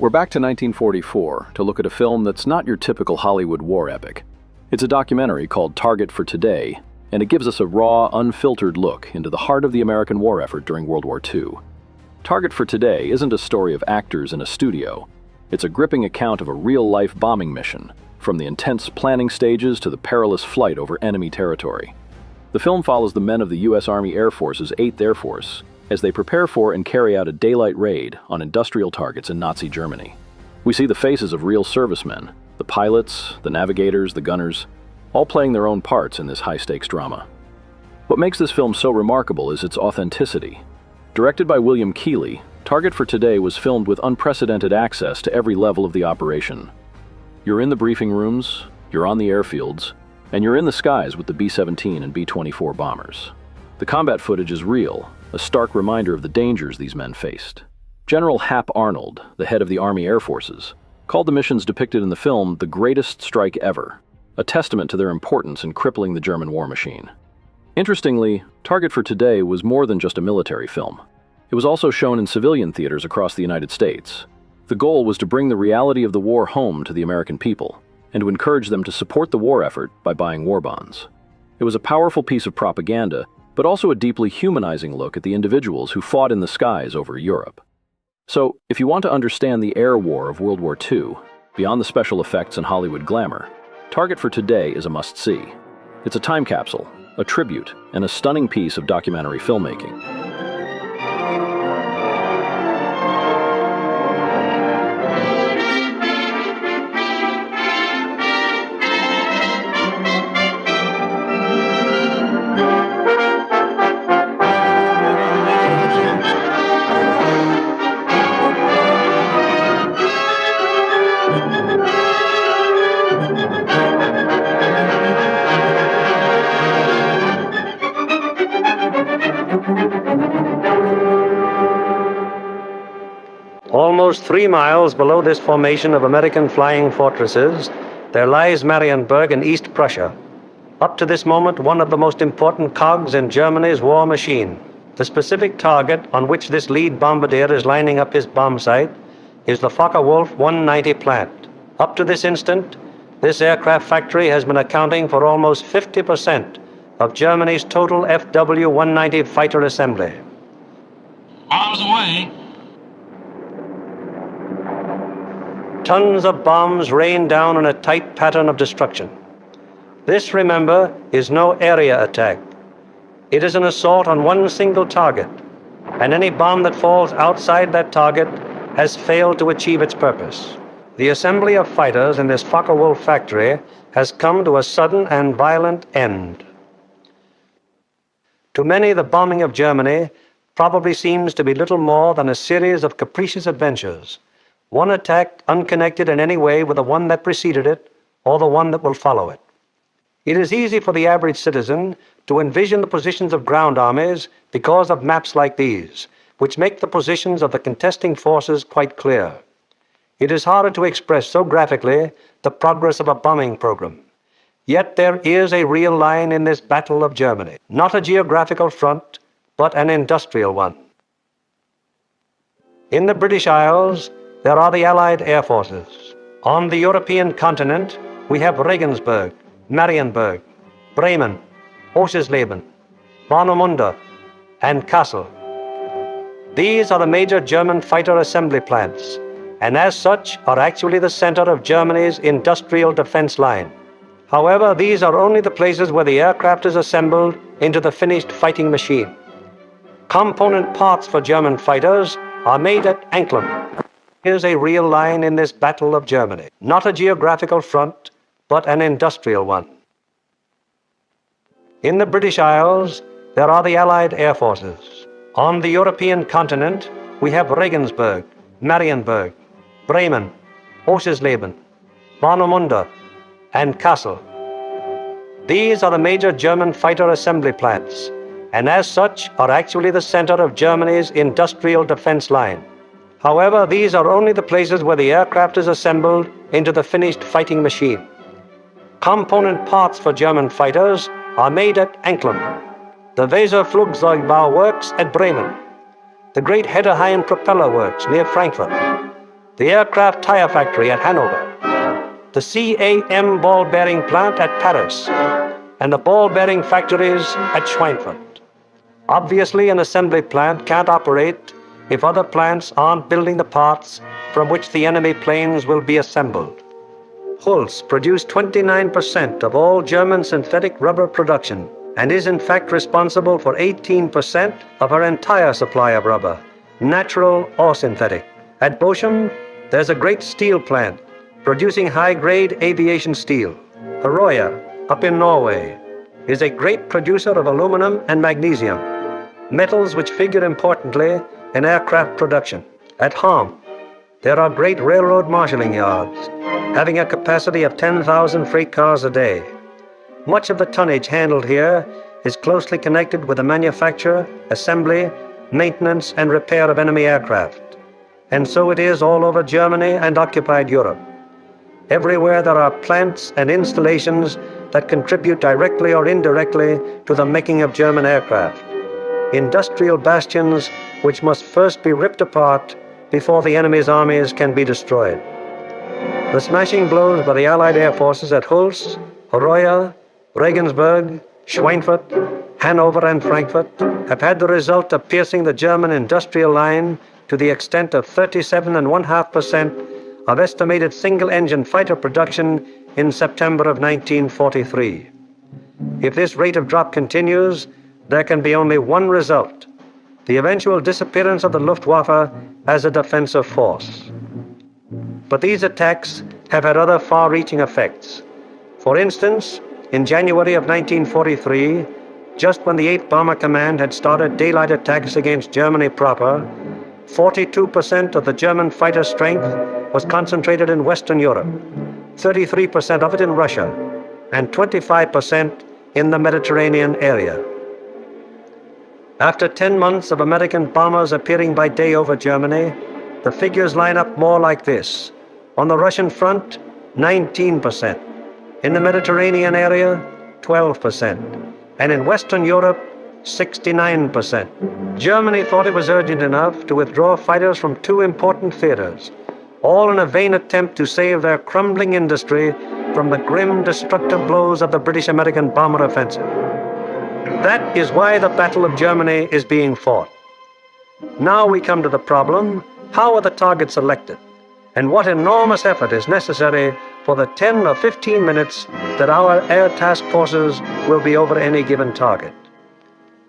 We're back to 1944 to look at a film that's not your typical Hollywood war epic. It's a documentary called Target for Today, and it gives us a raw, unfiltered look into the heart of the American war effort during World War II. Target for Today isn't a story of actors in a studio. It's a gripping account of a real-life bombing mission, from the intense planning stages to the perilous flight over enemy territory. The film follows the men of the U.S. Army Air Force's 8th Air Force as they prepare for and carry out a daylight raid on industrial targets in Nazi Germany. We see the faces of real servicemen, the pilots, the navigators, the gunners, all playing their own parts in this high-stakes drama. What makes this film so remarkable is its authenticity. Directed by William Keighley, Target for Today was filmed with unprecedented access to every level of the operation. You're in the briefing rooms, you're on the airfields, and you're in the skies with the B-17 and B-24 bombers. The combat footage is real, a stark reminder of the dangers these men faced. General Hap Arnold, the head of the Army Air Forces, called the missions depicted in the film the greatest strike ever, a testament to their importance in crippling the German war machine. Interestingly, Target for Today was more than just a military film. It was also shown in civilian theaters across the United States. The goal was to bring the reality of the war home to the American people, and to encourage them to support the war effort by buying war bonds. It was a powerful piece of propaganda, but also a deeply humanizing look at the individuals who fought in the skies over Europe. So, if you want to understand the air war of World War II, beyond the special effects and Hollywood glamour, Target for Today is a must-see. It's a time capsule, a tribute, and a stunning piece of documentary filmmaking. Almost 3 miles below this formation of American flying fortresses, there lies Marienburg in East Prussia. Up to this moment, one of the most important cogs in Germany's war machine. The specific target on which this lead bombardier is lining up his bomb sight is the Focke-Wulf 190 plant. Up to this instant, this aircraft factory has been accounting for almost 50% of Germany's total FW-190 fighter assembly. Bombs away. Tons of bombs rain down in a tight pattern of destruction. This, remember, is no area attack. It is an assault on one single target, and any bomb that falls outside that target has failed to achieve its purpose. The assembly of fighters in this Focke-Wulf factory has come to a sudden and violent end. To many, the bombing of Germany probably seems to be little more than a series of capricious adventures, one attack unconnected in any way with the one that preceded it or the one that will follow it. It is easy for the average citizen to envision the positions of ground armies because of maps like these, which make the positions of the contesting forces quite clear. It is harder to express so graphically the progress of a bombing program. Yet there is a real line in this battle of Germany, not a geographical front, but an industrial one. In the British Isles, there are the Allied Air Forces. On the European continent, we have Regensburg, Marienburg, Bremen, Oschersleben, Warnemünde, and Kassel. These are the major German fighter assembly plants, and as such are actually the center of Germany's industrial defense line. However, these are only the places where the aircraft is assembled into the finished fighting machine. Component parts for German fighters are made at Anklam. Here's a real line in this battle of Germany, not a geographical front, but an industrial one. In the British Isles, there are the Allied Air Forces. On the European continent, we have Regensburg, Marienburg, Bremen, Oschersleben, Warnemünde, and Kassel. These are the major German fighter assembly plants, and as such are actually the center of Germany's industrial defense line. However, these are only the places where the aircraft is assembled into the finished fighting machine. Component parts for German fighters are made at Anklam, the Weser-Flugzeugbau works at Bremen, the great Hedderheim propeller works near Frankfurt, the aircraft tire factory at Hanover, the CAM ball bearing plant at Paris, and the ball bearing factories at Schweinfurt. Obviously, an assembly plant can't operate if other plants aren't building the parts from which the enemy planes will be assembled. Holz produced 29% of all German synthetic rubber production and is in fact responsible for 18% of our entire supply of rubber, natural or synthetic. At Bochum, there's a great steel plant producing high-grade aviation steel. Herøya, up in Norway, is a great producer of aluminum and magnesium, metals which figure importantly in aircraft production. At Ham, there are great railroad marshalling yards, having a capacity of 10,000 freight cars a day. Much of the tonnage handled here is closely connected with the manufacture, assembly, maintenance, and repair of enemy aircraft. And so it is all over Germany and occupied Europe. Everywhere there are plants and installations that contribute directly or indirectly to the making of German aircraft. Industrial bastions which must first be ripped apart before the enemy's armies can be destroyed. The smashing blows by the Allied air forces at Holz, Herøya, Regensburg, Schweinfurt, Hanover, and Frankfurt have had the result of piercing the German industrial line to the extent of 37.5% of estimated single-engine fighter production in September of 1943. If this rate of drop continues, there can be only one result: the eventual disappearance of the Luftwaffe as a defensive force. But these attacks have had other far-reaching effects. For instance, in January of 1943, just when the 8th Bomber Command had started daylight attacks against Germany proper, 42% of the German fighter strength was concentrated in Western Europe, 33% of it in Russia, and 25% in the Mediterranean area. After 10 months of American bombers appearing by day over Germany, the figures line up more like this. On the Russian front, 19%. In the Mediterranean area, 12%. And in Western Europe, 69%. Germany thought it was urgent enough to withdraw fighters from 2 important theaters, all in a vain attempt to save their crumbling industry from the grim, destructive blows of the British-American bomber offensive. That is why the Battle of Germany is being fought. Now we come to the problem: how are the targets selected? And what enormous effort is necessary for the 10 or 15 minutes that our air task forces will be over any given target?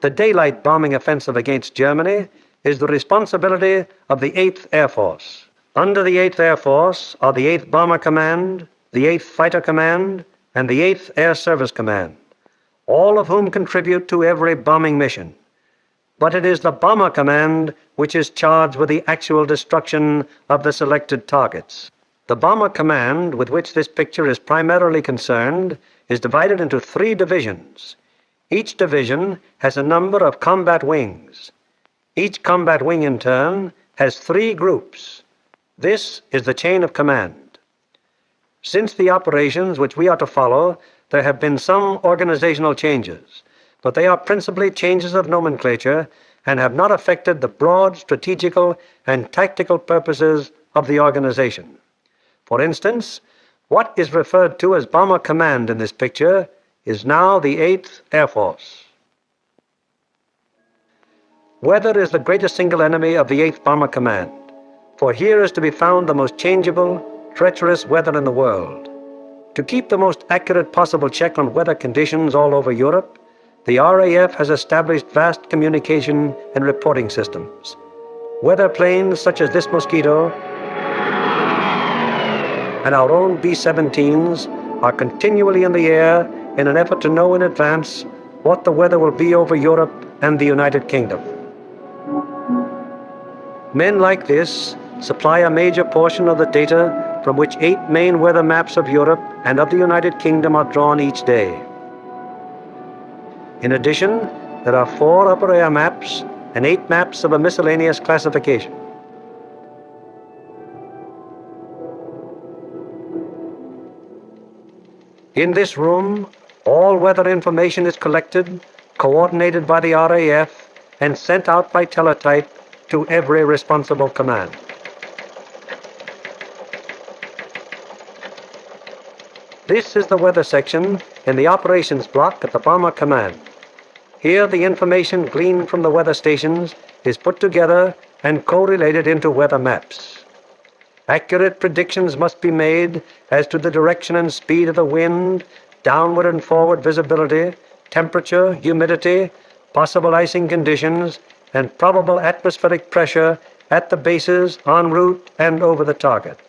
The daylight bombing offensive against Germany is the responsibility of the 8th Air Force. Under the 8th Air Force are the 8th Bomber Command, the 8th Fighter Command, and the 8th Air Service Command, all of whom contribute to every bombing mission. But it is the Bomber Command which is charged with the actual destruction of the selected targets. The Bomber Command, with which this picture is primarily concerned, is divided into 3 divisions. Each division has a number of combat wings. Each combat wing, in turn, has 3 groups. This is the chain of command. Since the operations which we are to follow, there have been some organizational changes, but they are principally changes of nomenclature and have not affected the broad strategical and tactical purposes of the organization. For instance, what is referred to as Bomber Command in this picture is now the 8th Air Force. Weather is the greatest single enemy of the 8th Bomber Command, for here is to be found the most changeable, treacherous weather in the world. To keep the most accurate possible check on weather conditions all over Europe, the RAF has established vast communication and reporting systems. Weather planes such as this Mosquito and our own B-17s are continually in the air in an effort to know in advance what the weather will be over Europe and the United Kingdom. Men like this supply a major portion of the data from which 8 main weather maps of Europe and of the United Kingdom are drawn each day. In addition, there are 4 upper air maps and 8 maps of a miscellaneous classification. In this room, all weather information is collected, coordinated by the RAF, and sent out by teletype to every responsible command. This is the weather section in the operations block at the Bomber Command. Here the information gleaned from the weather stations is put together and correlated into weather maps. Accurate predictions must be made as to the direction and speed of the wind, downward and forward visibility, temperature, humidity, possible icing conditions, and probable atmospheric pressure at the bases, en route, and over the target.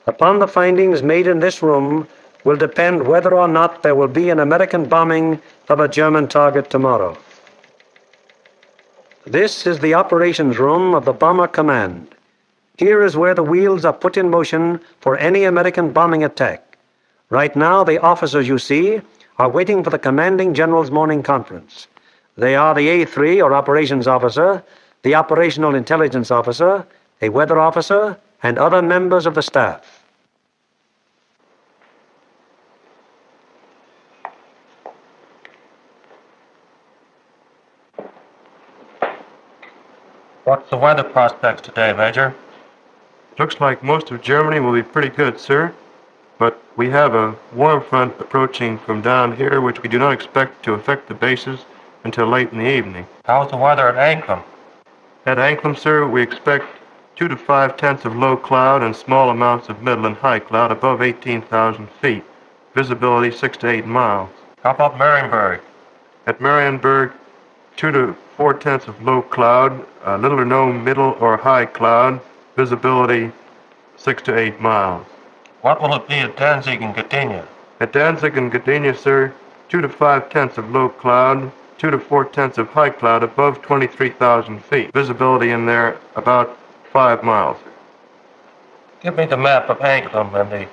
Upon the findings made in this room will depend whether or not there will be an American bombing of a German target tomorrow. This is the operations room of the Bomber Command. Here is where the wheels are put in motion for any American bombing attack. Right now, the officers you see are waiting for the Commanding General's morning conference. They are the A3 or operations officer, the operational intelligence officer, a weather officer, and other members of the staff. What's the weather prospects today, Major? Looks like most of Germany will be pretty good, sir. But we have a warm front approaching from down here, which we do not expect to affect the bases until late in the evening. How's the weather at Anklam? At Anklam, sir, we expect 2 to 5 tenths of low cloud and small amounts of middle and high cloud above 18,000 feet. Visibility 6 to 8 miles. How about Marienburg? At Marienburg, 2 to 4 tenths of low cloud, little or no middle or high cloud, visibility 6 to 8 miles. What will it be at Danzig and Gdynia? At Danzig and Gdynia, sir, 2 to 5 tenths of low cloud, 2 to 4 tenths of high cloud above 23,000 feet. Visibility in there about 5 miles. Give me the map of Anklam and the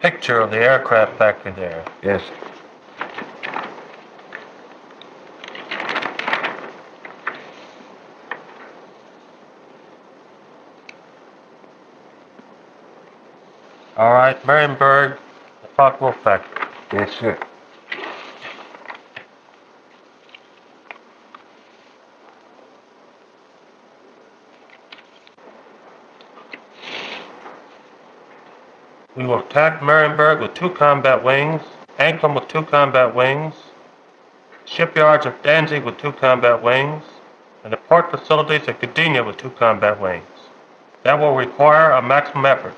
picture of the aircraft factory there. Yes. All right, Marienburg, the Focke-Wulf factory. Yes, sir. We will attack Marienburg with 2 combat wings, Anklam with 2 combat wings, shipyards of Danzig with 2 combat wings, and the port facilities at Gdynia with 2 combat wings. That will require a maximum effort.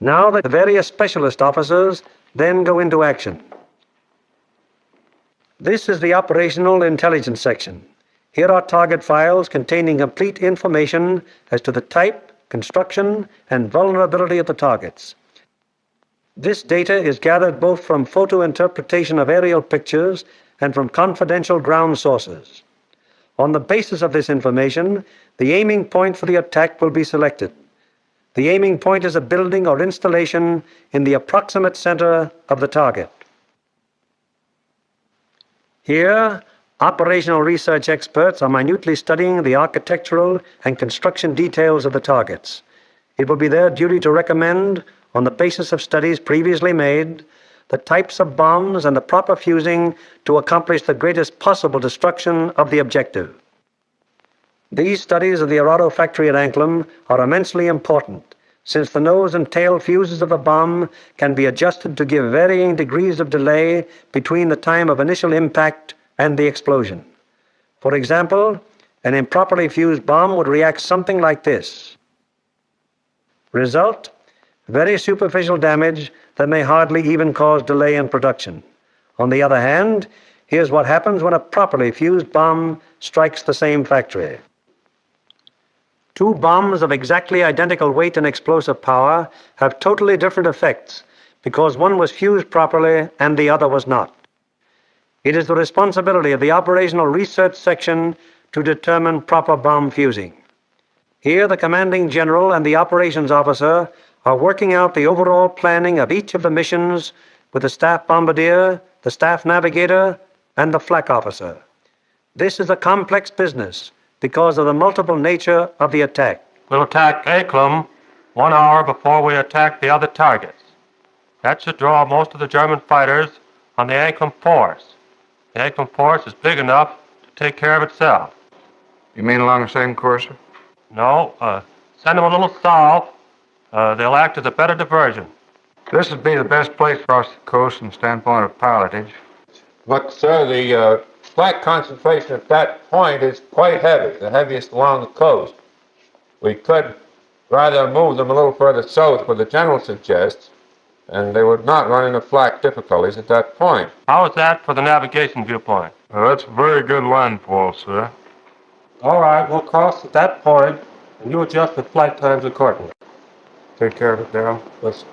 Now the various specialist officers then go into action. This is the operational intelligence section. Here are target files containing complete information as to the type, construction, and vulnerability of the targets. This data is gathered both from photo interpretation of aerial pictures and from confidential ground sources. On the basis of this information, the aiming point for the attack will be selected. The aiming point is a building or installation in the approximate center of the target. Here, operational research experts are minutely studying the architectural and construction details of the targets. It will be their duty to recommend, on the basis of studies previously made, the types of bombs and the proper fusing to accomplish the greatest possible destruction of the objective. These studies of the Arado factory at Anklam are immensely important, since the nose and tail fuses of the bomb can be adjusted to give varying degrees of delay between the time of initial impact and the explosion. For example, an improperly fused bomb would react something like this. Result: very superficial damage that may hardly even cause delay in production. On the other hand, here's what happens when a properly fused bomb strikes the same factory. 2 bombs of exactly identical weight and explosive power have totally different effects because one was fused properly and the other was not. It is the responsibility of the operational research section to determine proper bomb fusing. Here, the commanding general and the operations officer are working out the overall planning of each of the missions with the staff bombardier, the staff navigator, and the flak officer. This is a complex business because of the multiple nature of the attack. We'll attack Akelum 1 hour before we attack the other targets. That should draw most of the German fighters on the Akelum force. The Akelum force is big enough to take care of itself. You mean along the same course, sir? No, send them a little south. They'll act as a better diversion. This would be the best place across the coast from the standpoint of pilotage. But, sir, the flak concentration at that point is quite heavy, the heaviest along the coast. We could rather move them a little further south, where the general suggests, and they would not run into flak difficulties at that point. How is that for the navigation viewpoint? That's a very good landfall, sir. All right, we'll cross at that point, and you adjust the flight times accordingly. Take care of it, Darrell. Listen.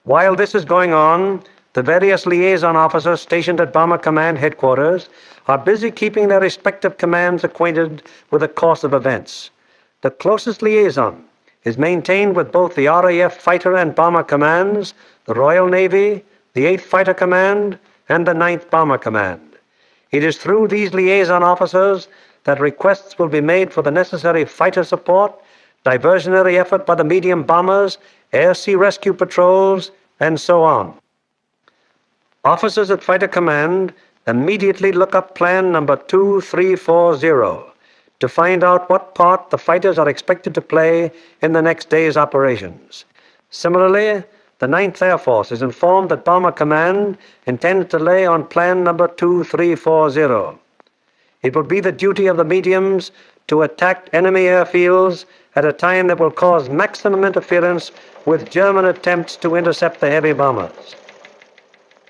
While this is going on, the various liaison officers stationed at Bomber Command headquarters are busy keeping their respective commands acquainted with the course of events. The closest liaison is maintained with both the RAF Fighter and Bomber Commands, the Royal Navy, the 8th Fighter Command, and the 9th Bomber Command. It is through these liaison officers that requests will be made for the necessary fighter support, diversionary effort by the medium bombers, air-sea rescue patrols, and so on. Officers at Fighter Command immediately look up Plan Number 2340 to find out what part the fighters are expected to play in the next day's operations. Similarly, the 9th Air Force is informed that Bomber Command intends to lay on Plan Number 2340. It will be the duty of the mediums to attack enemy airfields at a time that will cause maximum interference with German attempts to intercept the heavy bombers.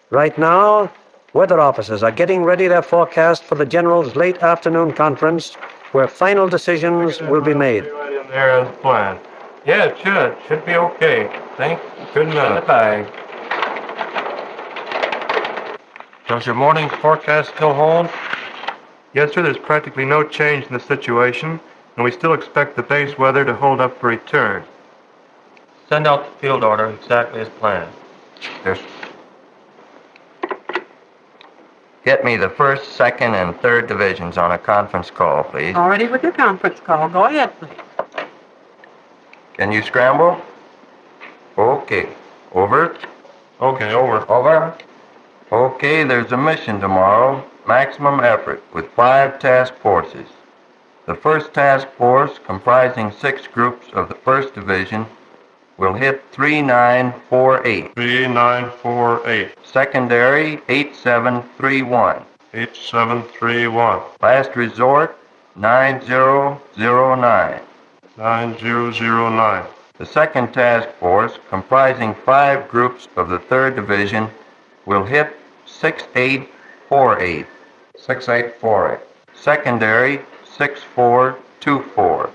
Right now, weather officers are getting ready their forecast for the General's late afternoon conference, where final decisions will be made. Right in there as planned. Yeah, it should. Should be okay. Thanks. Good enough. Bye. Does your morning forecast still hold? Yes, sir, there's practically no change in the situation, and we still expect the base weather to hold up for return. Send out the field order exactly as planned. Yes. Get me the 1st, 2nd, and 3rd divisions on a conference call, please. Already with your conference call. Go ahead, please. Can you scramble? Okay. Over. Okay, over. Over. Okay, there's a mission tomorrow. Maximum effort with 5 task forces. The 1st task force, comprising 6 groups of the 1st Division, will hit 3948. 3948. Secondary, 8731. 8731. Last resort, 9009. 9009. The 2nd Task Force, comprising 5 groups of the 3rd Division, will hit 6848. 6848. Secondary, 6424.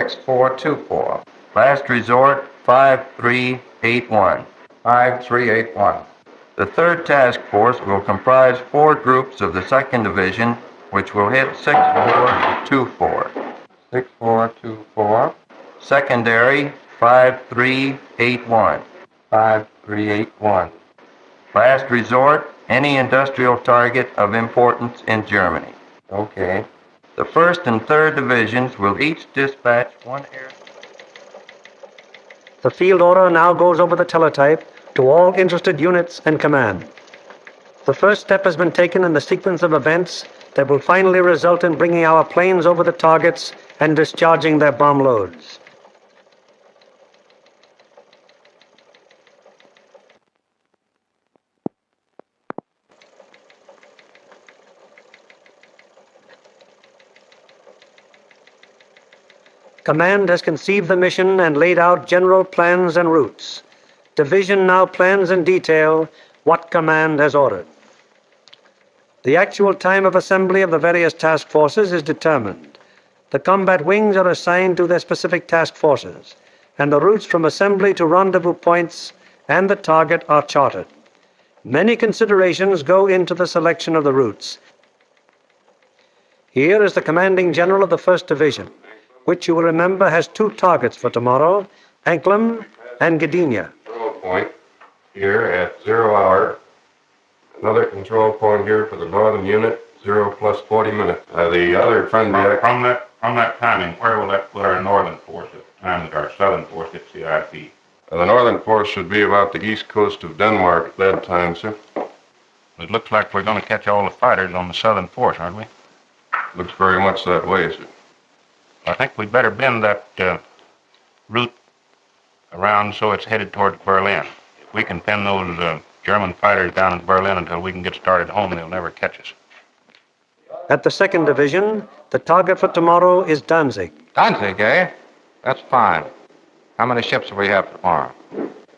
6424. Last resort, 5381. 5381. The 3rd Task Force will comprise 4 groups of the 2nd Division, which will hit 6424. 6424. Secondary, 5381. 5381. Last resort, any industrial target of importance in Germany. Okay. The 1st and 3rd Divisions will each dispatch 1 air. The field order now goes over the teletype to all interested units and command. The first step has been taken in the sequence of events that will finally result in bringing our planes over the targets and discharging their bomb loads. Command has conceived the mission and laid out general plans and routes. Division now plans in detail what command has ordered. The actual time of assembly of the various task forces is determined. The combat wings are assigned to their specific task forces, and the routes from assembly to rendezvous points and the target are charted. Many considerations go into the selection of the routes. Here is the commanding general of the 1st Division, which you will remember has 2 targets for tomorrow, Anklam and Gdynia. Control point here at 0 hour. Another control point here for the northern unit, 0 plus 40 minutes. The other friendly... From that timing, where will that put our northern force at the time that our southern force hits the IP? The northern force should be about the east coast of Denmark at that time, sir. It looks like we're going to catch all the fighters on the southern force, aren't we? Looks very much that way, sir. I think we'd better bend that route around so it's headed toward Berlin. If we can pin those German fighters down in Berlin until we can get started home, they'll never catch us. At the 2nd Division, the target for tomorrow is Danzig. Danzig, eh? That's fine. How many ships do we have tomorrow?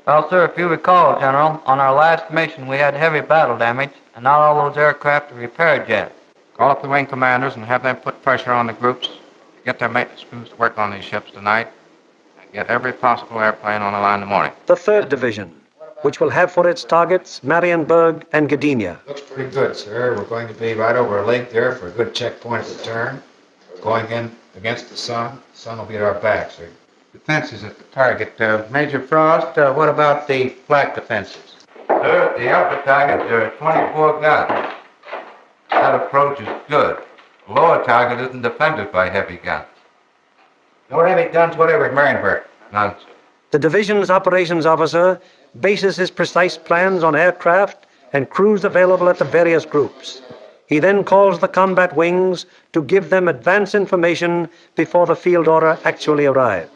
Well, sir, if you recall, General, on our last mission we had heavy battle damage, and not all those aircraft are repaired yet. Call up the wing commanders and have them put pressure on the groups. Get their maintenance crews to work on these ships tonight, and get every possible airplane on the line in the morning. The 3rd Division, which will have for its targets Marienburg and Gdynia. Looks pretty good, sir. We're going to be right over a lake there for a good checkpoint at the turn. Going in against the sun. The sun will be at our back, sir. Defenses at the target. Major Frost, what about the flak defenses? Sir, the upper target, there are 24 guns. That approach is good. The lower target isn't defended by heavy guns. No heavy guns whatever at Marienburg. None, sir. The division's operations officer bases his precise plans on aircraft and crews available at the various groups. He then calls the combat wings to give them advance information before the field order actually arrives.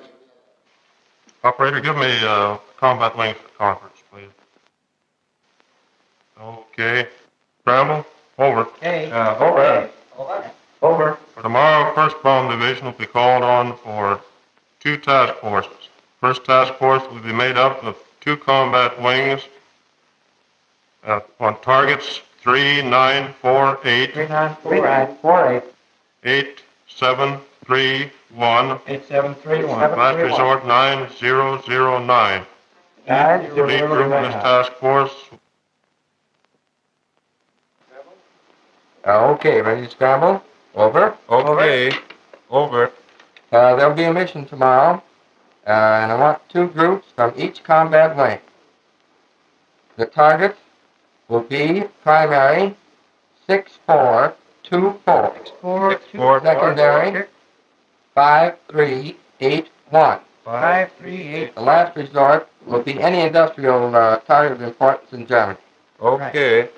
Operator, give me combat wings for conference, please. Okay. Scramble, over. Okay. Over. Over. For tomorrow, 1st Bomb Division will be called on for 2 task forces. First task force will be made up of 2 combat wings on targets 3, 9, 4, 8. 3, 9, 4, 8. 8, 7, 3, 1. 8, 7, 3, 1. Last resort 9, 0, 0, 9. Lead group in this task force. Okay, ready to scramble? Over. Okay. Over. There'll be a mission tomorrow, and I want 2 groups from each combat wing. The target will be primary 6424. Secondary 5381. 538. The last resort will be any industrial target of importance in Germany. Okay.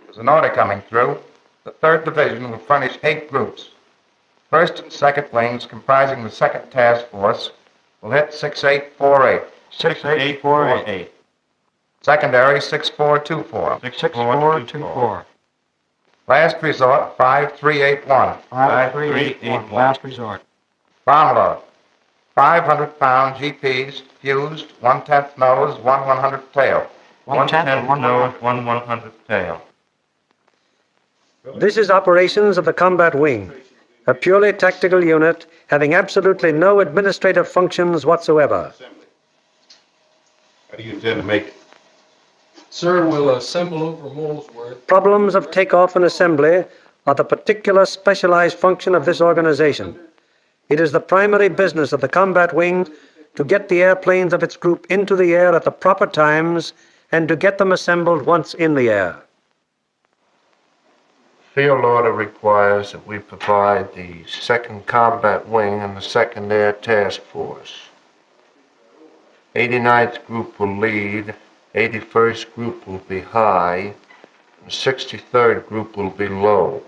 There's an order coming through. The 3rd Division will furnish 8 groups. 1st and 2nd wings, comprising the 2nd Task Force, will hit 6848. 6848. Secondary 6424. 6424. Last resort 5381. 5381. Last resort. Bomb load 500-pound GPs fused, 1/10 nose, 1/100 tail. 1/10 nose, 1/100 tail. This is operations of the combat wing, a purely tactical unit having absolutely no administrative functions whatsoever. How do you intend to make it? Sir, we'll assemble over Molesworth. Problems of takeoff and assembly are the particular specialized function of this organization. It is the primary business of the combat wing to get the airplanes of its group into the air at the proper times and to get them assembled once in the air. Field order requires that we provide the 2nd Combat Wing and the 2nd Air Task Force. 89th Group will lead, 81st Group will be high, and 63rd Group will be low.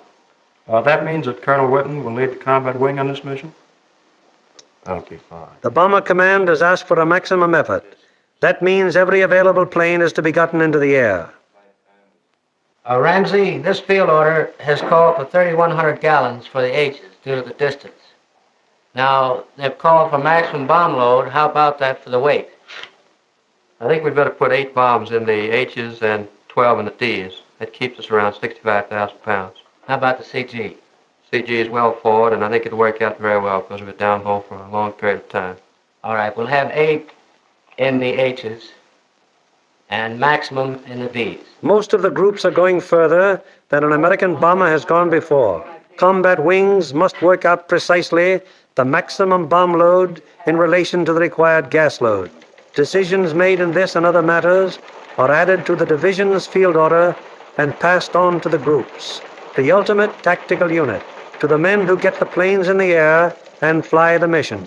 That means that Colonel Whitten will lead the combat wing on this mission? That'll be fine. The Bomber Command has asked for a maximum effort. That means every available plane is to be gotten into the air. Ramsey, this field order has called for 3,100 gallons for the H's due to the distance. Now, they've called for maximum bomb load. How about that for the weight? I think we'd better put 8 bombs in the H's and 12 in the D's. That keeps us around 65,000 pounds. How about the CG? CG is well forward, and I think it'll work out very well because of it downhole for a long period of time. All right, we'll have 8 in the H's and maximum in the Ds. Most of the groups are going further than an American bomber has gone before. Combat wings must work out precisely the maximum bomb load in relation to the required gas load. Decisions made in this and other matters are added to the division's field order and passed on to the groups, the ultimate tactical unit, to the men who get the planes in the air and fly the mission.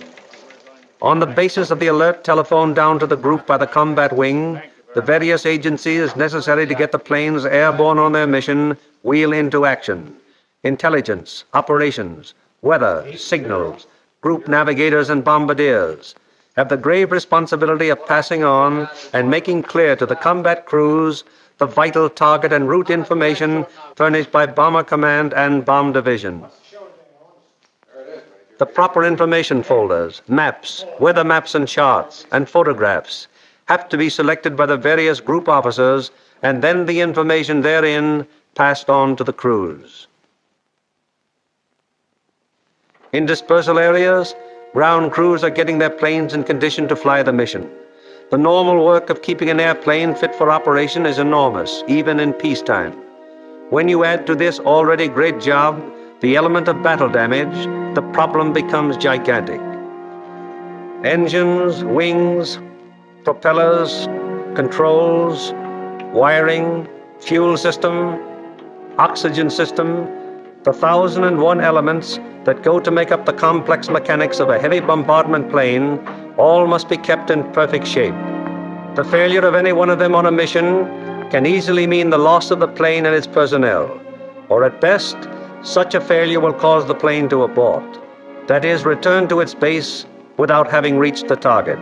On the basis of the alert telephoned down to the group by the combat wing, the various agencies necessary to get the planes airborne on their mission wheel into action. Intelligence, operations, weather, signals, group navigators and bombardiers have the grave responsibility of passing on and making clear to the combat crews the vital target and route information furnished by Bomber Command and Bomb Division. The proper information folders, maps, weather maps and charts, and photographs have to be selected by the various group officers and then the information therein passed on to the crews. In dispersal areas, ground crews are getting their planes in condition to fly the mission. The normal work of keeping an airplane fit for operation is enormous, even in peacetime. When you add to this already great job the element of battle damage, the problem becomes gigantic. Engines, wings, propellers, controls, wiring, fuel system, oxygen system, the 1,001 elements that go to make up the complex mechanics of a heavy bombardment plane all must be kept in perfect shape. The failure of any one of them on a mission can easily mean the loss of the plane and its personnel, or at best, such a failure will cause the plane to abort, that is, return to its base without having reached the target.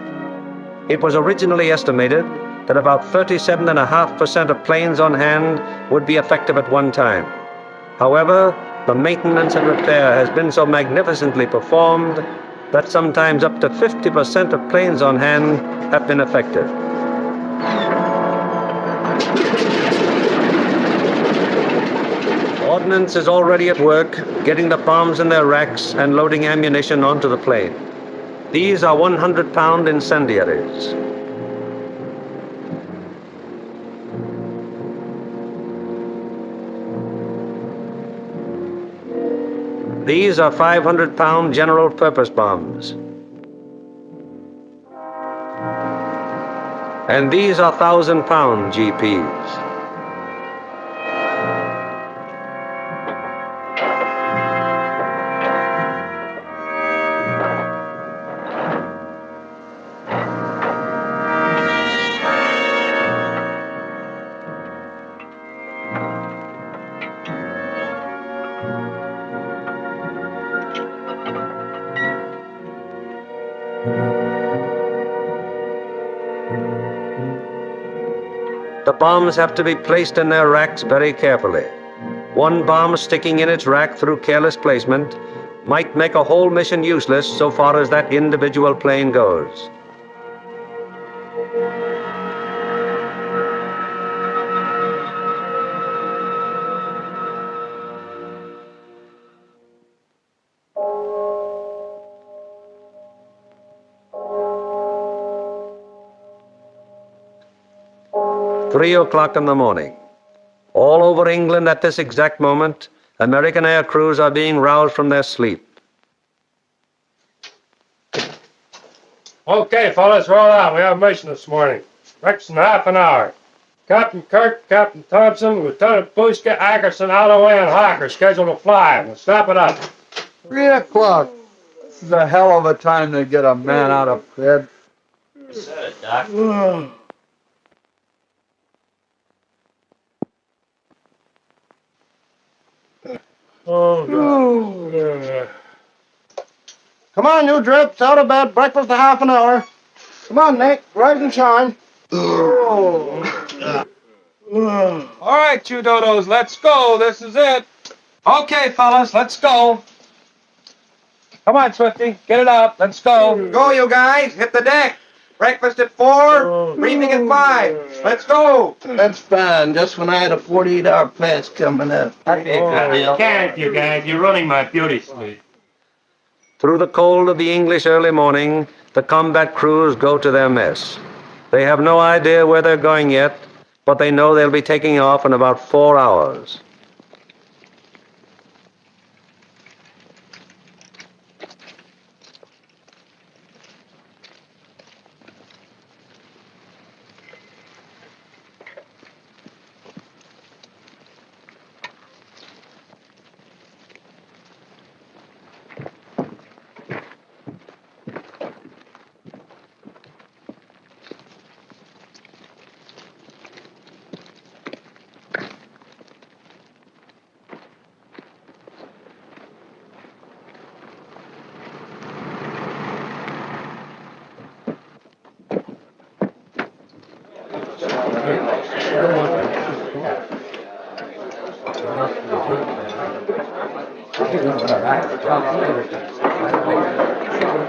It was originally estimated that about 37.5% of planes on hand would be effective at one time. However, the maintenance and repair has been so magnificently performed that sometimes up to 50% of planes on hand have been effective. Ordnance is already at work, getting the bombs in their racks and loading ammunition onto the plane. These are 100-pound incendiaries. These are 500-pound general-purpose bombs. And these are 1,000-pound GPs. The bombs have to be placed in their racks very carefully. One bomb sticking in its rack through careless placement might make a whole mission useless so far as that individual plane goes. Three o'clock in the morning. All over England at this exact moment, American aircrews are being roused from their sleep. Okay, fellas, roll out. We have a mission this morning. Breakfast in half an hour. Captain Kirk, Captain Thompson, Lieutenant Buska, Ackerson, Alloway, and Hawker scheduled to fly. We'll stop it up. 3 o'clock. This is a hell of a time to get a man out of bed. You said it, Doc. Oh, God. Come on, you drips. Out of bed. Breakfast in half an hour. Come on, Nick. Rise and shine. All right, you dodos, let's go. This is it. Okay, fellas, let's go. Come on, Swifty, get it up. Let's go. Go, you guys. Hit the deck. Breakfast at 4, briefing at 5. Let's go. That's fine. Just when I had a 48-hour pass coming up. Can't you guys? You're running my beauty sleep. Through the cold of the English early morning, the combat crews go to their mess. They have no idea where they're going yet, but they know they'll be taking off in about 4 hours.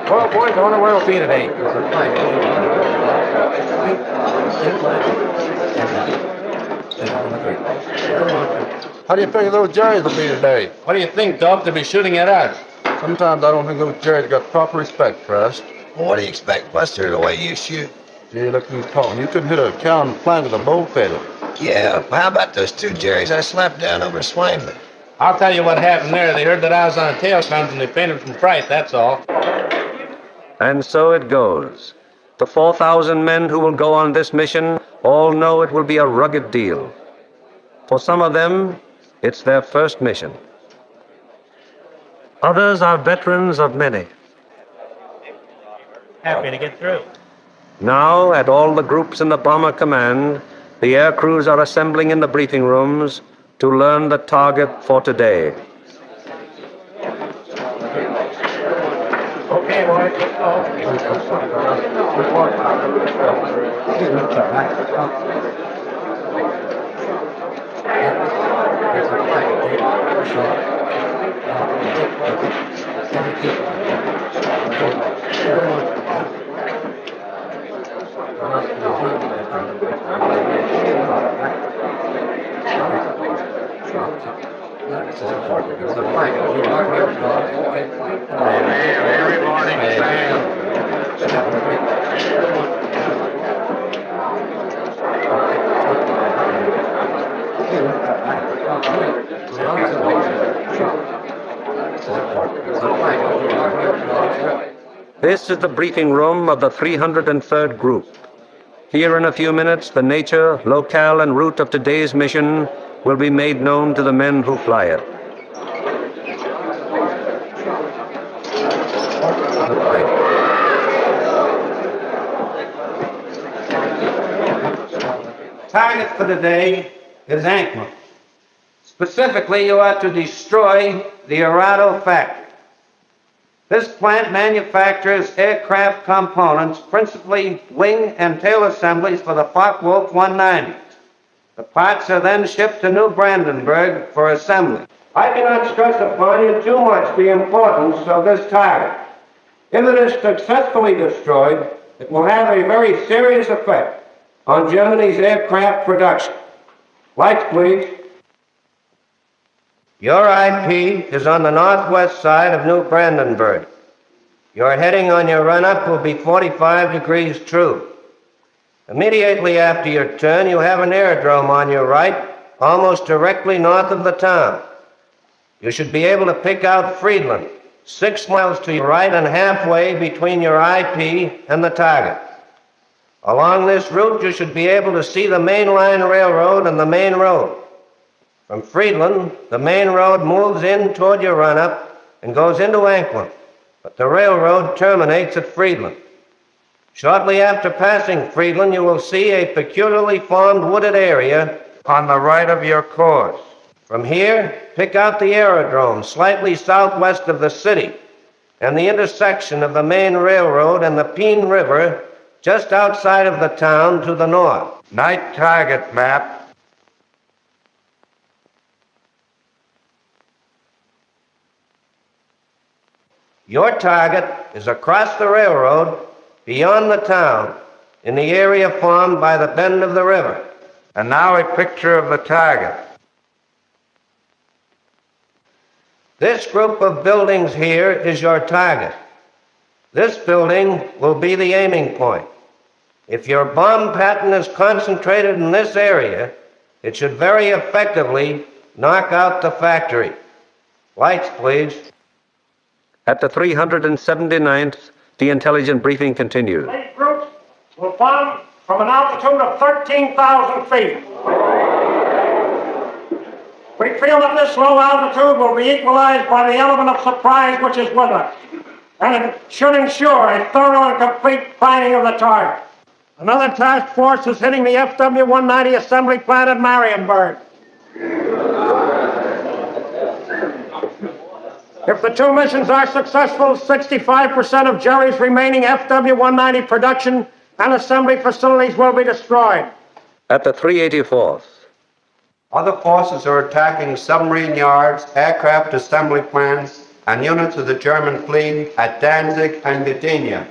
Well, boys, I wonder where we'll be today. How do you figure those Jerrys will be today? What do you think, Doc? They'll be shooting at us. Sometimes I don't think those Jerrys got proper respect for us. Well, what do you expect, Buster, the way you shoot? Gee, look who's talking. You couldn't hit a cow on the flank with a bow feather. Yeah, how about those 2 Jerrys I slapped down over Swainman? I'll tell you what happened there. They heard that I was on a tail slams and they fainted from fright, that's all. And so it goes. The 4,000 men who will go on this mission all know it will be a rugged deal. For some of them, it's their first mission. Others are veterans of many. Happy to get through. Now, at all the groups in the Bomber Command, the aircrews are assembling in the briefing rooms to learn the target for today. Okay, boys, let's This is the briefing room of the 303rd Group. Here in a few minutes, the nature, locale, and route of today's mission will be made known to the men who fly it. Target for today is Ankman. Specifically, you are to destroy the Arado factory. This plant manufactures aircraft components, principally wing and tail assemblies for the Focke-Wulf 190. The parts are then shipped to New Brandenburg for assembly. I cannot stress upon you too much the importance of this target. If it is successfully destroyed, it will have a very serious effect on Germany's aircraft production. Lights, please. Your IP is on the northwest side of New Brandenburg. Your heading on your run-up will be 45 degrees true. Immediately after your turn, you have an aerodrome on your right, almost directly north of the town. You should be able to pick out Friedland, 6 miles to your right and halfway between your IP and the target. Along this route, you should be able to see the main line railroad and the main road. From Friedland, the main road moves in toward your run-up and goes into Anklam, but the railroad terminates at Friedland. Shortly after passing Friedland, you will see a peculiarly formed wooded area on the right of your course. From here, pick out the aerodrome slightly southwest of the city and the intersection of the main railroad and the Peene River just outside of the town to the north. Night target map. Your target is across the railroad, beyond the town, in the area formed by the bend of the river. And now a picture of the target. This group of buildings here is your target. This building will be the aiming point. If your bomb pattern is concentrated in this area, it should very effectively knock out the factory. Lights, please. At the 379th, the intelligence briefing continued. These groups will bomb from an altitude of 13,000 feet. We feel that this low altitude will be equalized by the element of surprise which is with us, and it should ensure a thorough and complete finding of the target. Another task force is hitting the FW-190 assembly plant at Marienburg. If the two missions are successful, 65% of Jerry's remaining FW-190 production and assembly facilities will be destroyed. At the 384th, Other forces are attacking submarine yards, aircraft assembly plants, and units of the German fleet at Danzig and Gdynia.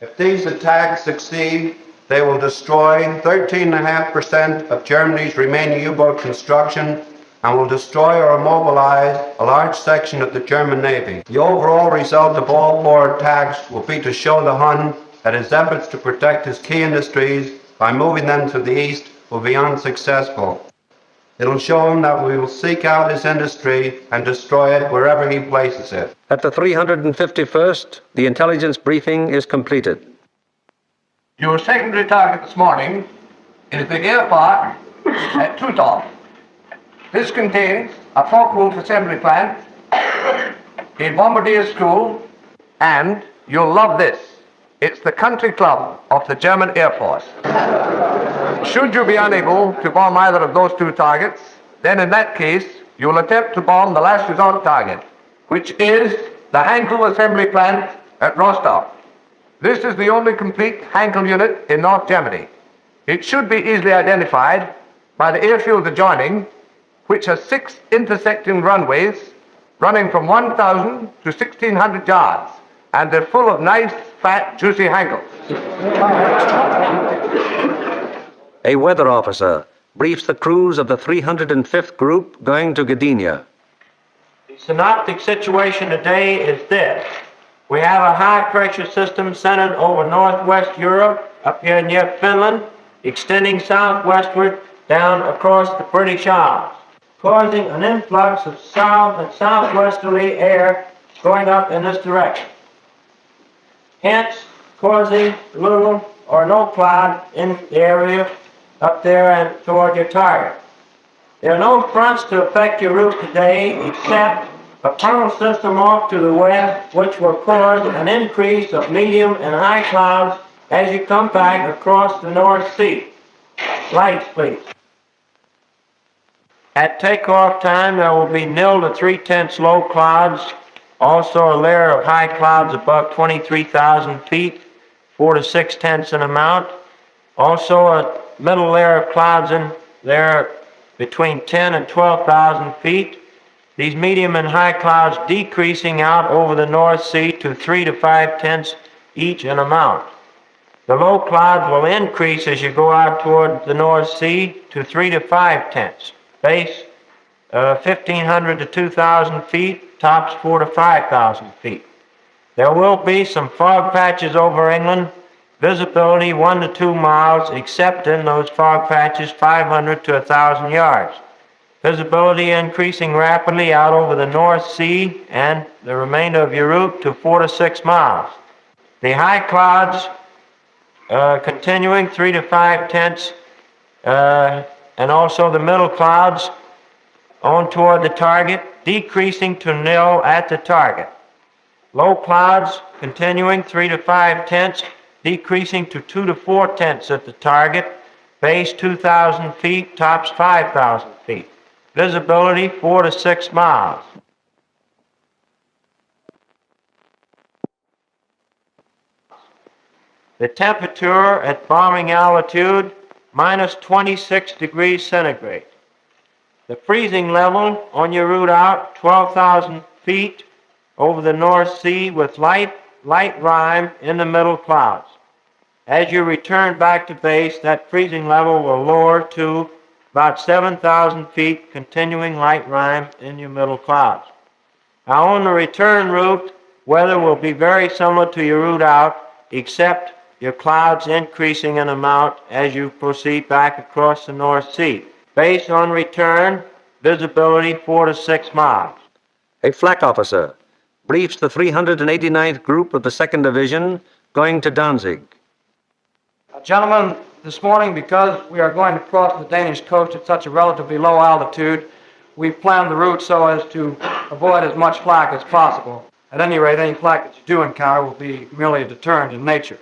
If these attacks succeed, they will destroy 13.5% of Germany's remaining U-boat construction and will destroy or immobilize a large section of the German Navy. The overall result of all four attacks will be to show the Hun that his efforts to protect his key industries by moving them to the east will be unsuccessful. It'll show him that we will seek out his industry and destroy it wherever he places it. At the 351st, the intelligence briefing is completed. Your secondary target this morning is the air park at Tutov. This contains a fork-roof assembly plant, a bombardier school, and you'll love this. It's the country club of the German Air Force. Should you be unable to bomb either of those two targets, then in that case, you'll attempt to bomb the last resort target, which is the Heinkel assembly plant at Rostov. This is the only complete Heinkel unit in North Germany. It should be easily identified by the airfield adjoining, which has 6 intersecting runways running from 1,000 to 1,600 yards, and they're full of nice, fat, juicy Heinkels. A weather officer briefs the crews of the 305th group going to Gdynia. The synoptic situation today is this. We have a high-pressure system centered over northwest Europe, up here near Finland, extending southwestward down across the British Isles, causing an influx of south and southwesterly air going up in this direction, hence causing little or no cloud in the area up there and toward your target. There are no fronts to affect your route today except a tunnel system off to the west, which will cause an increase of medium and high clouds as you come back across the North Sea. Lights, please. At takeoff time, there will be 0 to 3/10 low clouds, also a layer of high clouds above 23,000 feet, 4 to 6/10 in amount. Also a middle layer of clouds in there between 10 and 12,000 feet. These medium and high clouds decreasing out over the North Sea to 3 to 5/10 each in amount. The low clouds will increase as you go out toward the North Sea to 3 to 5/10. Base 1,500 to 2,000 feet, tops 4 to 5,000 feet. There will be some fog patches over England, visibility 1 to 2 miles, except in those fog patches 500 to 1,000 yards. Visibility increasing rapidly out over the North Sea and the remainder of your route to 4 to 6 miles. The high clouds continuing 3 to 5/10, and also the middle clouds on toward the target, decreasing to 0 at the target. Low clouds continuing 3 to 5/10, decreasing to 2 to 4/10 at the target, base 2,000 feet, tops 5,000 feet. Visibility 4 to 6 miles. The temperature at bombing altitude, minus 26 degrees centigrade. The freezing level on your route out, 12,000 feet over the North Sea with light rime in the middle clouds. As you return back to base, that freezing level will lower to about 7,000 feet, continuing light rime in your middle clouds. Now on the return route, weather will be very similar to your route out, except your clouds increasing in amount as you proceed back across the North Sea. Base on return, visibility 4 to 6 miles. A flak officer briefs the 389th Group of the 2nd Division going to Danzig. Gentlemen, this morning, because we are going to cross the Danish coast at such a relatively low altitude, we've planned the route so as to avoid as much flak as possible. At any rate, any flak that you do encounter will be merely a deterrent in nature.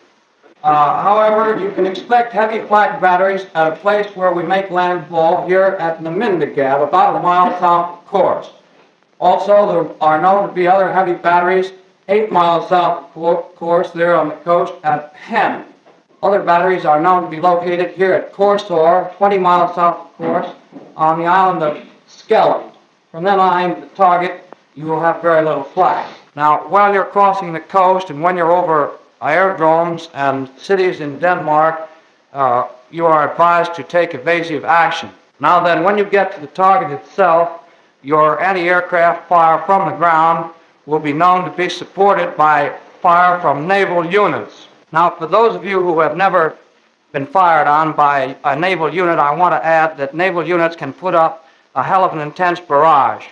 However, you can expect heavy flak batteries at a place where we make landfall here at Namindegab, about a mile south of course. Also, there are known to be other heavy batteries 8 miles south of course there on the coast at Penn. Other batteries are known to be located here at Korsor, 20 miles south of course, on the island of Skellig. From then on to the target, you will have very little flak. Now, while you're crossing the coast and when you're over aerodromes and cities in Denmark, you are advised to take evasive action. Now then, when you get to the target itself, your anti-aircraft fire from the ground will be known to be supported by fire from naval units. Now, for those of you who have never been fired on by a naval unit, I want to add that naval units can put up a hell of an intense barrage,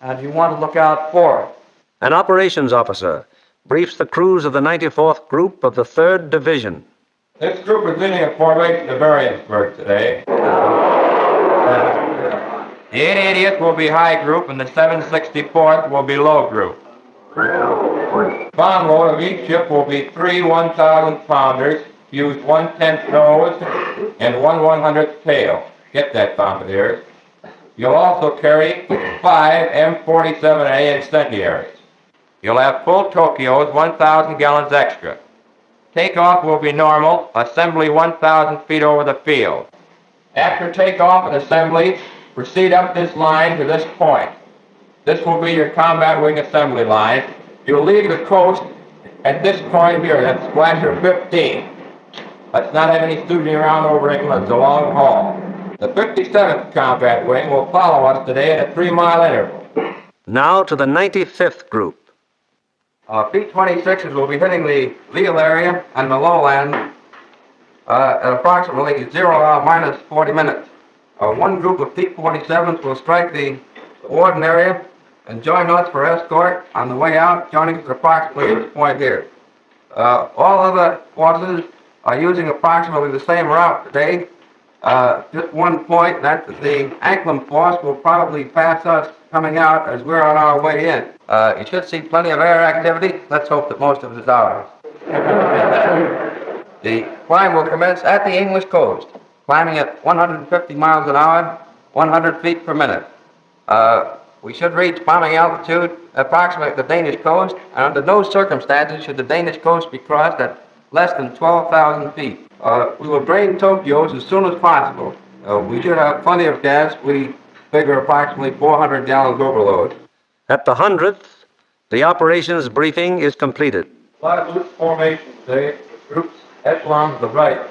and you want to look out for it. An operations officer briefs the crews of the 94th Group of the 3rd Division. This group is leading a formation to Variansburg today. The 880th will be high group and the 764th will be low group. Bomb load of each ship will be 3 1,000 pounders, use 1/10 nose and 1/100th tail. Get that, bombardiers. You'll also carry 5 M47A incendiaries. You'll have full Tokyos, 1,000 gallons extra. Takeoff will be normal, assembly 1,000 feet over the field. After takeoff and assembly, proceed up this line to this point. This will be your combat wing assembly line. You'll leave the coast at this point here, that's Splasher 15. Let's not have any stooging around over England, it's a long haul. The 57th Combat Wing will follow us today at a 3-mile interval. Now to the 95th Group. B-26s will be hitting the Lille area and the lowland at approximately 0 minus 40 minutes. One group of T-47s will strike the Warden area and join us for escort on the way out, joining us approximately at this point here. All other forces are using approximately the same route today. Just one point, that the Anklem force will probably pass us coming out as we're on our way in. You should see plenty of air activity. Let's hope that most of it is ours. The climb will commence at the English coast, climbing at 150 miles an hour, 100 feet per minute. We should reach bombing altitude approximately at the Danish coast, and under no circumstances should the Danish coast be crossed at less than 12,000 feet. We will drain Tokyos as soon as possible. We should have plenty of gas. We figure approximately 400 gallons overload. At the 100th, the operations briefing is completed. Flag loop formation today, groups echelon to the right.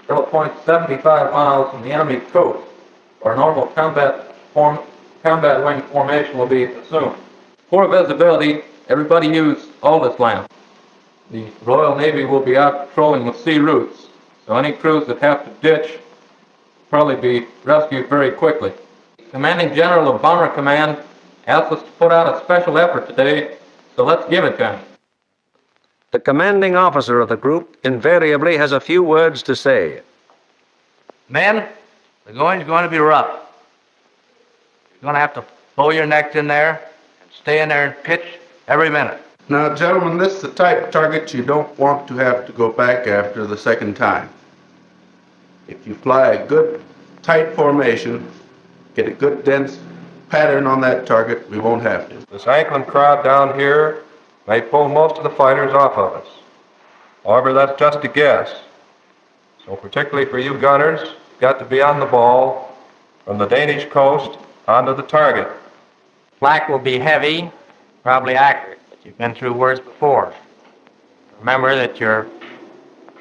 Still a point 75 miles from the enemy coast, where normal combat wing formation will be assumed. For visibility, everybody use Aldous lamp. The Royal Navy will be out patrolling the sea routes, so any crews that have to ditch probably be rescued very quickly. Commanding General of Bomber Command asked us to put out a special effort today, so let's give it to him. The commanding officer of the group invariably has a few words to say. Men, the going's going to be rough. You're going to have to pull your necks in there and stay in there and pitch every minute. Now, gentlemen, this is the type of target you don't want to have to go back after the second time. If you fly a good, tight formation, get a good, dense pattern on that target, we won't have to. This Anklem crowd down here may pull most of the fighters off of us. However, that's just a guess. So particularly for you gunners, you've got to be on the ball from the Danish coast onto the target. Flak will be heavy, probably accurate, but you've been through worse before. Remember that your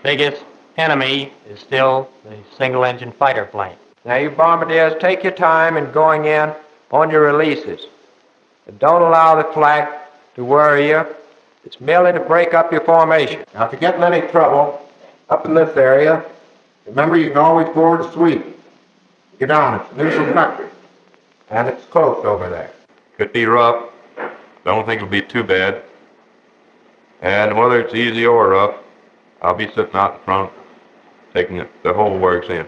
biggest enemy is still the single-engine fighter plane. Now, you bombardiers, take your time in going in on your releases. And don't allow the flak to worry you. It's merely to break up your formation. Now, if you get in any trouble, up in this area. Remember, you can always board a suite. Get on it, neutral country. And it's closed over there. Could be rough. Don't think it'll be too bad. And whether it's easy or rough, I'll be sitting out in front, taking the whole works in.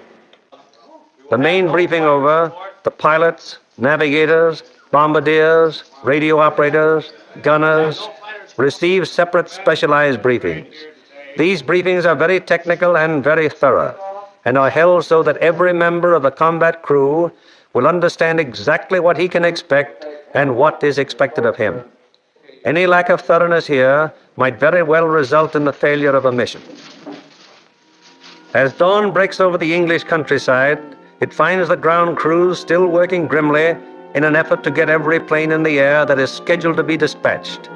The main briefing over, the pilots, navigators, bombardiers, radio operators, gunners receive separate specialized briefings. These briefings are very technical and very thorough, and are held so that every member of the combat crew will understand exactly what he can expect and what is expected of him. Any lack of thoroughness here might very well result in the failure of a mission. As dawn breaks over the English countryside, it finds the ground crews still working grimly in an effort to get every plane in the air that is scheduled to be dispatched.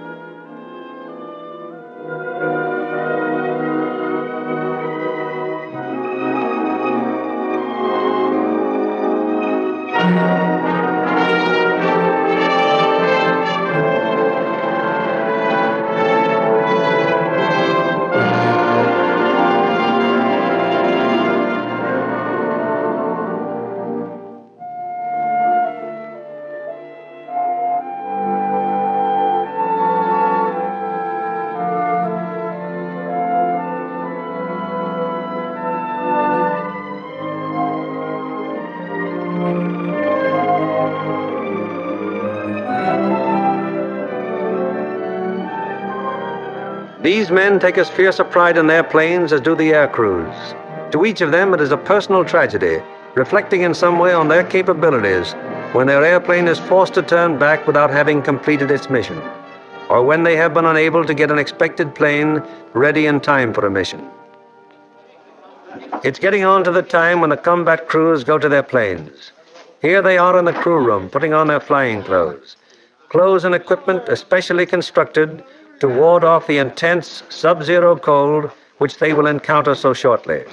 These men take as fierce a pride in their planes as do the aircrews. To each of them, it is a personal tragedy, reflecting in some way on their capabilities when their airplane is forced to turn back without having completed its mission, or when they have been unable to get an expected plane ready in time for a mission. It's getting on to the time when the combat crews go to their planes. Here they are in the crew room, putting on their flying clothes. Clothes and equipment especially constructed to ward off the intense sub-zero cold which they will encounter so shortly.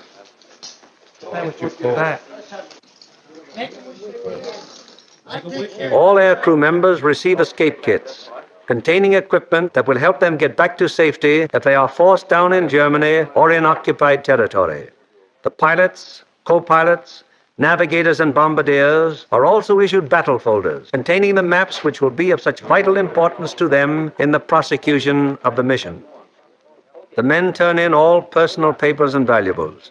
All aircrew members receive escape kits containing equipment that will help them get back to safety if they are forced down in Germany or in occupied territory. The pilots, co-pilots, navigators and bombardiers are also issued battle folders containing the maps which will be of such vital importance to them in the prosecution of the mission. The men turn in all personal papers and valuables,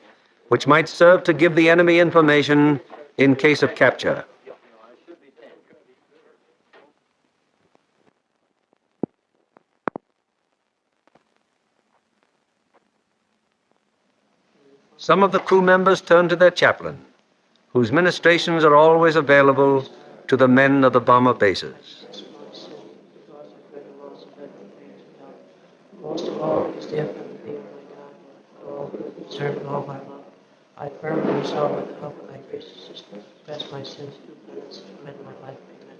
which might serve to give the enemy information in case of capture. Some of the crew members turn to their chaplain, whose ministrations are always available to the men of the bomber bases. Most of all, is the effort of thee, my God, serve with all my love. I firmly resolve with the help of thy gracious sister, confess my sins and penance, amend my life. Amen.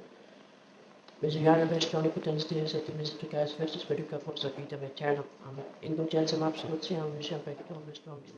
Misericorde bestoni potens Deus et mysticas festus peduca post vitam aeternam. Amen. In gentium absolutiam mission peccatoribus Dominus.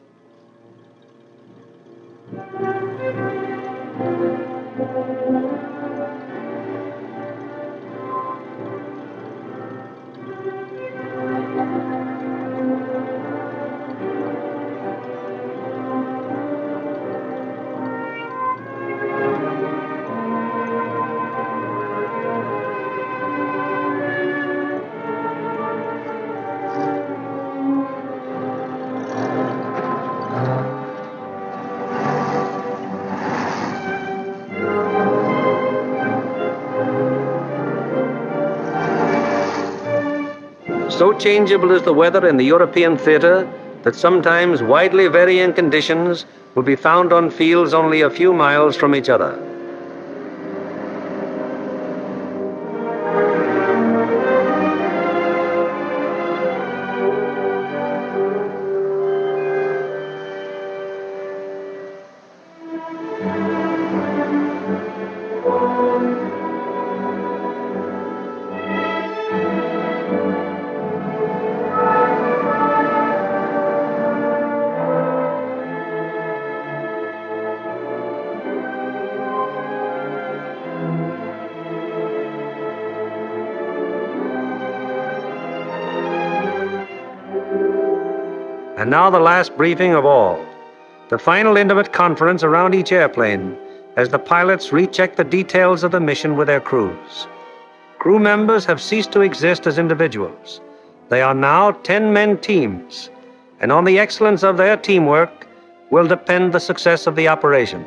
So changeable is the weather in the European theater that sometimes widely varying conditions will be found on fields only a few miles from each other. And now the last briefing of all. The final intimate conference around each airplane as the pilots recheck the details of the mission with their crews. Crew members have ceased to exist as individuals. They are now 10-man teams, and on the excellence of their teamwork will depend the success of the operation.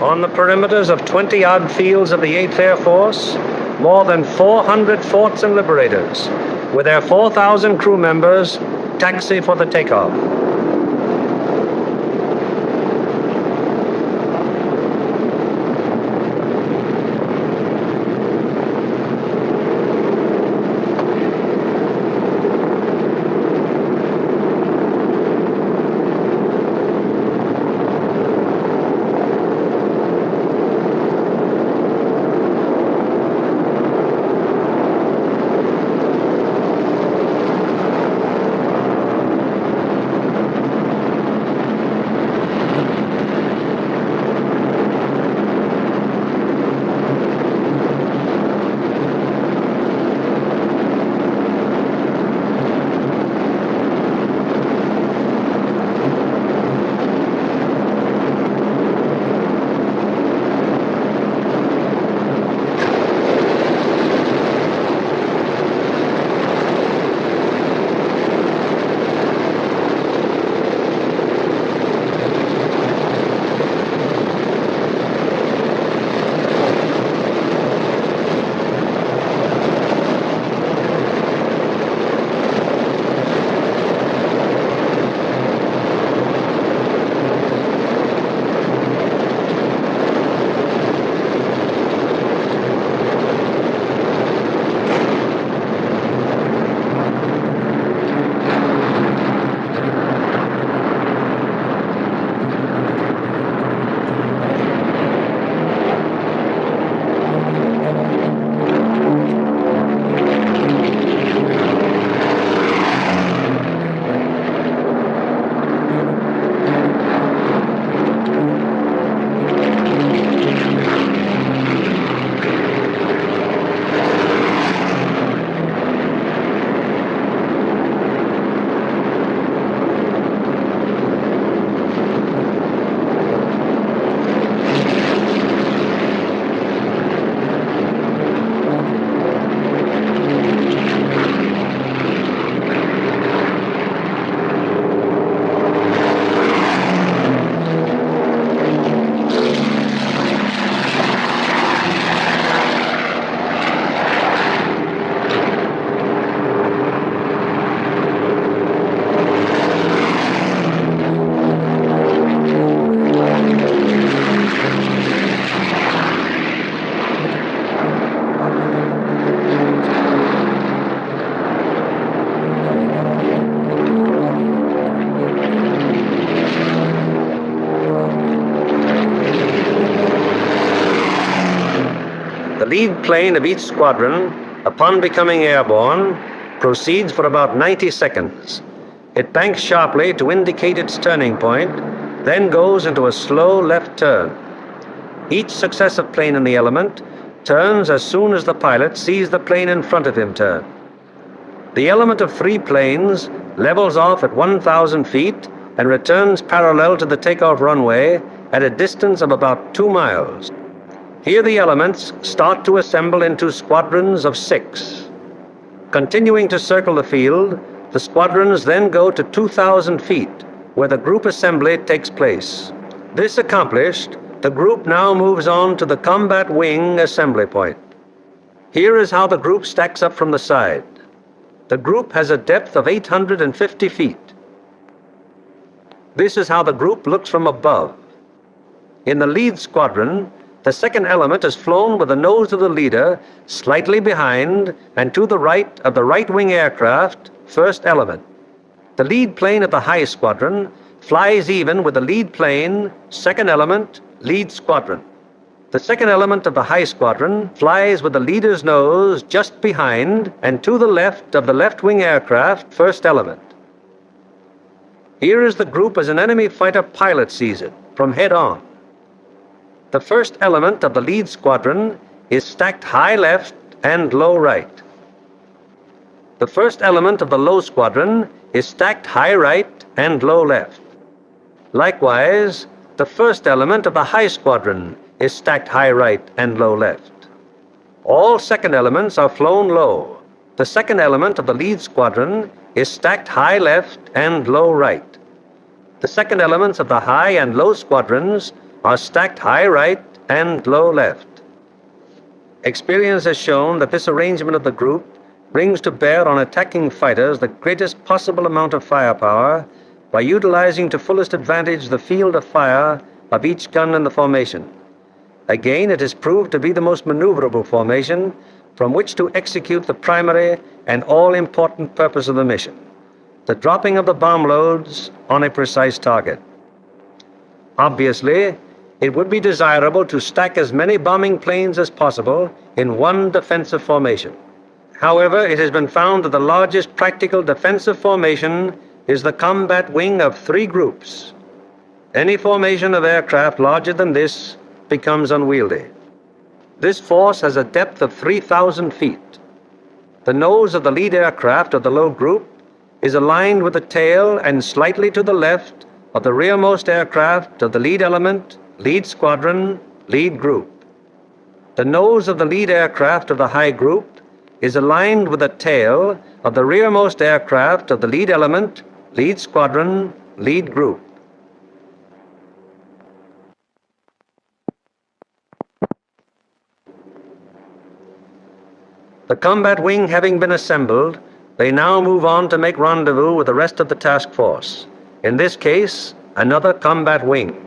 On the perimeters of 20-odd fields of the 8th Air Force, more than 400 forts and liberators, with their 4,000 crew members, taxi for the takeoff. lead plane of each squadron, upon becoming airborne, proceeds for about 90 seconds. It banks sharply to indicate its turning point, then goes into a slow left turn. Each successive plane in the element turns as soon as the pilot sees the plane in front of him turn. The element of 3 planes levels off at 1,000 feet and returns parallel to the takeoff runway at a distance of about 2 miles. Here the elements start to assemble into squadrons of 6. Continuing to circle the field, the squadrons then go to 2,000 feet, where the group assembly takes place. This accomplished, the group now moves on to the combat wing assembly point. Here is how the group stacks up from the side. The group has a depth of 850 feet. This is how the group looks from above. In the lead squadron, the second element is flown with the nose of the leader slightly behind and to the right of the right-wing aircraft, first element. The lead plane of the high squadron flies even with the lead plane, second element, lead squadron. The second element of the high squadron flies with the leader's nose just behind and to the left of the left-wing aircraft, first element. Here is the group as an enemy fighter pilot sees it, from head on. The first element of the lead squadron is stacked high left and low right. The first element of the low squadron is stacked high right and low left. Likewise, the first element of the high squadron is stacked high right and low left. All second elements are flown low. The second element of the lead squadron is stacked high left and low right. The second elements of the high and low squadrons are stacked high right and low left. Experience has shown that this arrangement of the group brings to bear on attacking fighters the greatest possible amount of firepower by utilizing to fullest advantage the field of fire of each gun in the formation. Again, it is proved to be the most maneuverable formation from which to execute the primary and all-important purpose of the mission, the dropping of the bomb loads on a precise target. Obviously, it would be desirable to stack as many bombing planes as possible in one defensive formation. However, it has been found that the largest practical defensive formation is the combat wing of 3 groups. Any formation of aircraft larger than this becomes unwieldy. This force has a depth of 3,000 feet. The nose of the lead aircraft of the low group is aligned with the tail and slightly to the left of the rearmost aircraft of the lead element, lead squadron, lead group. The nose of the lead aircraft of the high group is aligned with the tail of the rearmost aircraft of the lead element, lead squadron, lead group. The combat wing having been assembled, they now move on to make rendezvous with the rest of the task force. In this case, another combat wing.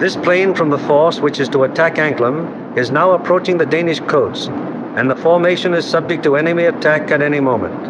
This plane from the force which is to attack Anklam is now approaching the Danish coast, and the formation is subject to enemy attack at any moment.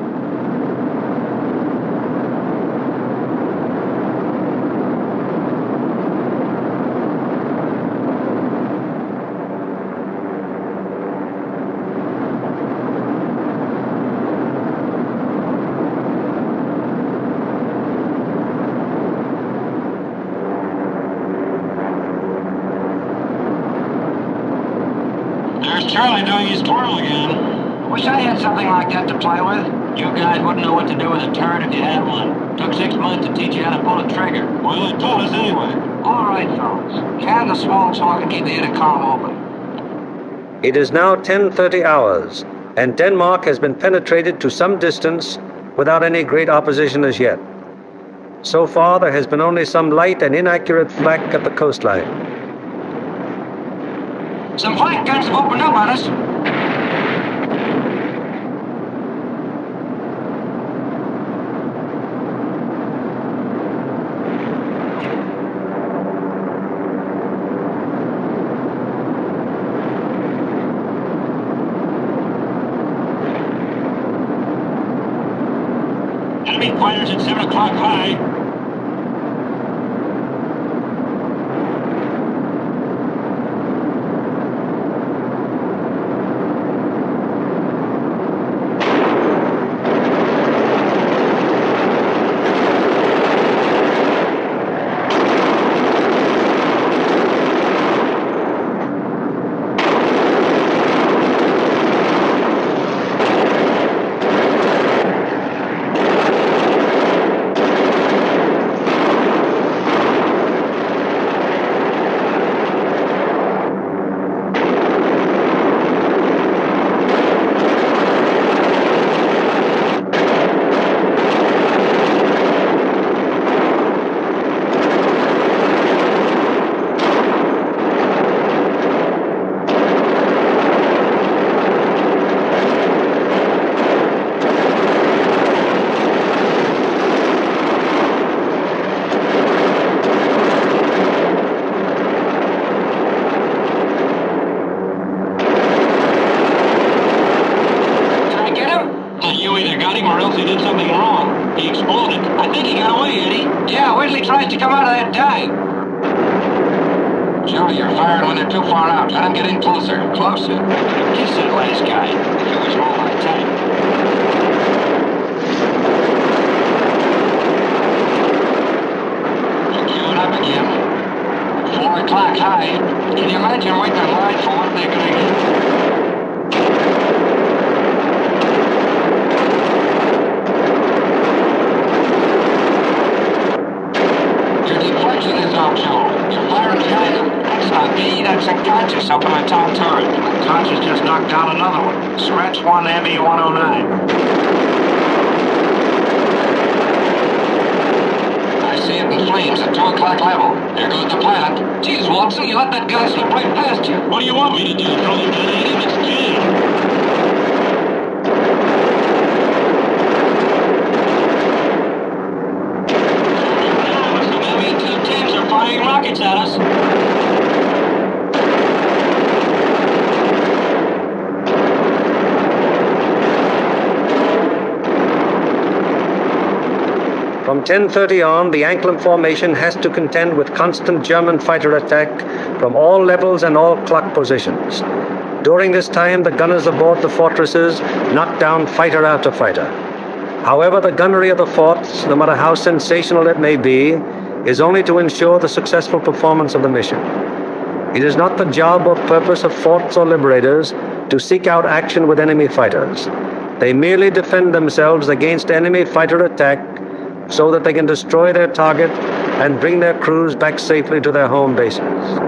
There's Charlie doing his twirl again. Wish I had something like that to play with. You guys wouldn't know what to do with a turret if you had one. Took 6 months to teach you how to pull a trigger. Well, they taught us anyway. All right, fellas. Can the swamp so I can keep the intercom open. It is now 10:30 hours, and Denmark has been penetrated to some distance without any great opposition as yet. So far, there has been only some light and inaccurate flak at the coastline. Some flak guns have opened up on us. Enemy fighters at 7 o'clock high. To come out of that dive. Joe, you're firing when they're too far out. Let them get in closer. Closer. Kiss that last guy. He was all my type. You're queuing up again. 4 o'clock high. Can you imagine waiting in line for what they're going to get? You're firing behind them. That's not me, that's a conscious up on the top turret. Conscious just knocked down another one. Stretch 1 ME-109. I see it in flames at 2 o'clock level. There goes the pilot. Geez, Watson, you let that guy slip right past you. What do you want me to do? Throw him to the him? It's jammed. Firing rockets at us. From 10:30 on, the Anklam formation has to contend with constant German fighter attack from all levels and all clock positions. During this time, the gunners aboard the fortresses knock down fighter after fighter. However, the gunnery of the forts, no matter how sensational it may be, is only to ensure the successful performance of the mission. It is not the job or purpose of forts or liberators to seek out action with enemy fighters. They merely defend themselves against enemy fighter attack so that they can destroy their target and bring their crews back safely to their home bases.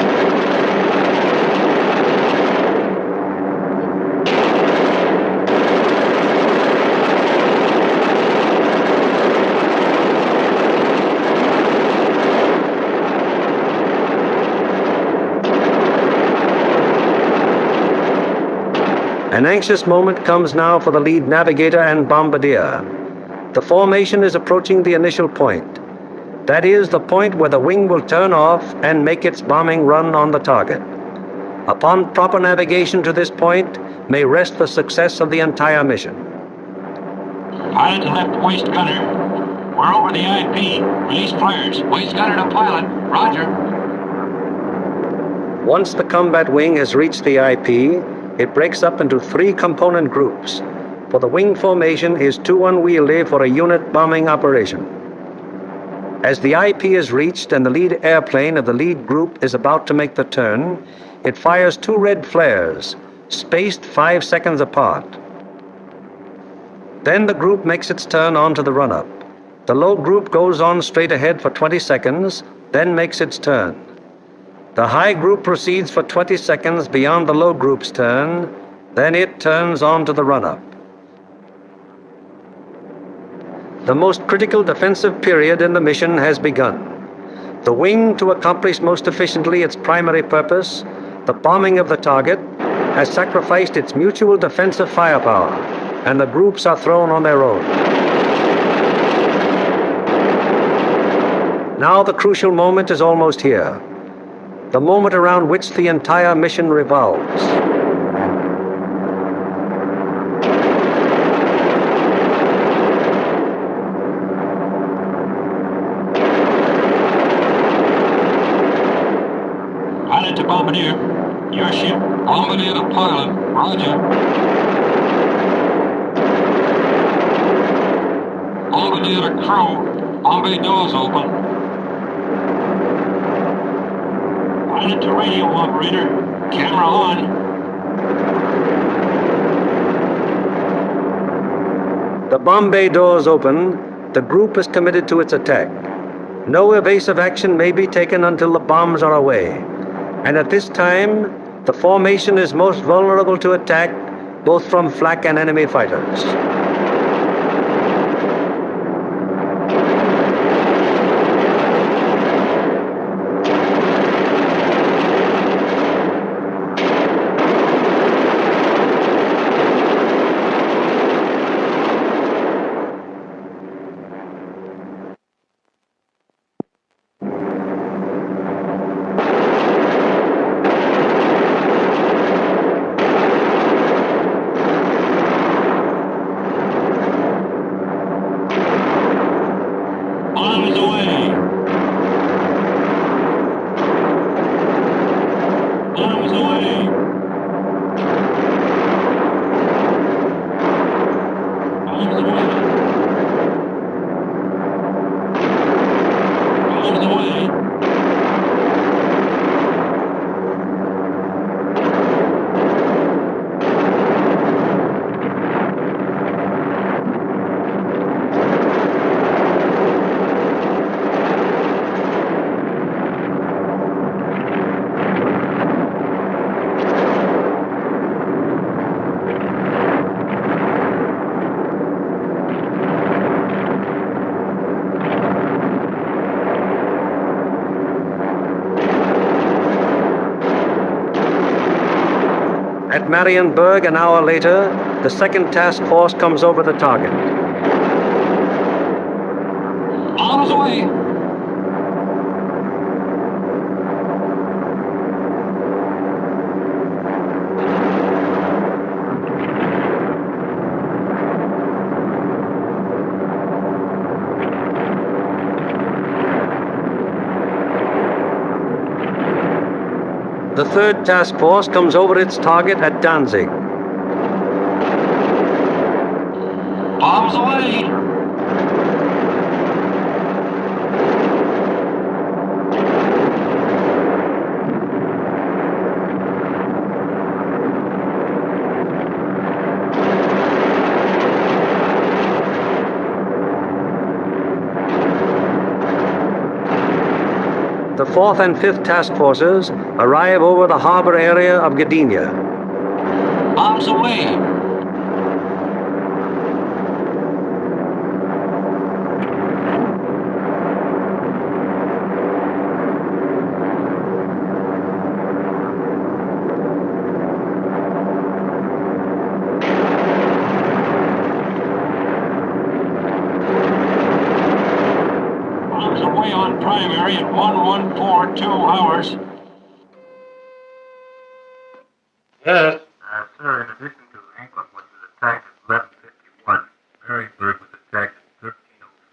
An anxious moment comes now for the lead navigator and bombardier. The formation is approaching the initial point. That is the point where the wing will turn off and make its bombing run on the target. Upon proper navigation to this point may rest the success of the entire mission. Pilot to left waist gunner. We're over the IP. Release flares. Waist gunner to pilot. Roger. Once the combat wing has reached the IP, it breaks up into 3 component groups, for the wing formation is too unwieldy for a unit bombing operation. As the IP is reached and the lead airplane of the lead group is about to make the turn, it fires 2 red flares, spaced 5 seconds apart. Then the group makes its turn onto the run-up. The low group goes on straight ahead for 20 seconds, then makes its turn. The high group proceeds for 20 seconds beyond the low group's turn, then it turns on to the run-up. The most critical defensive period in the mission has begun. The wing, to accomplish most efficiently its primary purpose, the bombing of the target, has sacrificed its mutual defensive firepower, and the groups are thrown on their own. Now the crucial moment is almost here, the moment around which the entire mission revolves. Pilot to bombardier. Your ship. Bombardier to pilot. Roger. Bombardier to crew. Bomb bay doors open. Pilot to radio operator. Camera on. The bomb bay doors open. The group is committed to its attack. No evasive action may be taken until the bombs are away. And at this time, the formation is most vulnerable to attack, both from flak and enemy fighters. Bombs away. Bombs away. Bombs away. Bombs away. At Marienburg, an hour later, the second task force comes over the target. Bombs away. The third task force comes over its target at Danzig. Bombs away. The fourth and fifth task forces arrive over the harbor area of Gdynia. Bombs away. Bombs away Yes. Sir, in addition to Anklin, which was attacked at 11:51, Marysburg was attacked at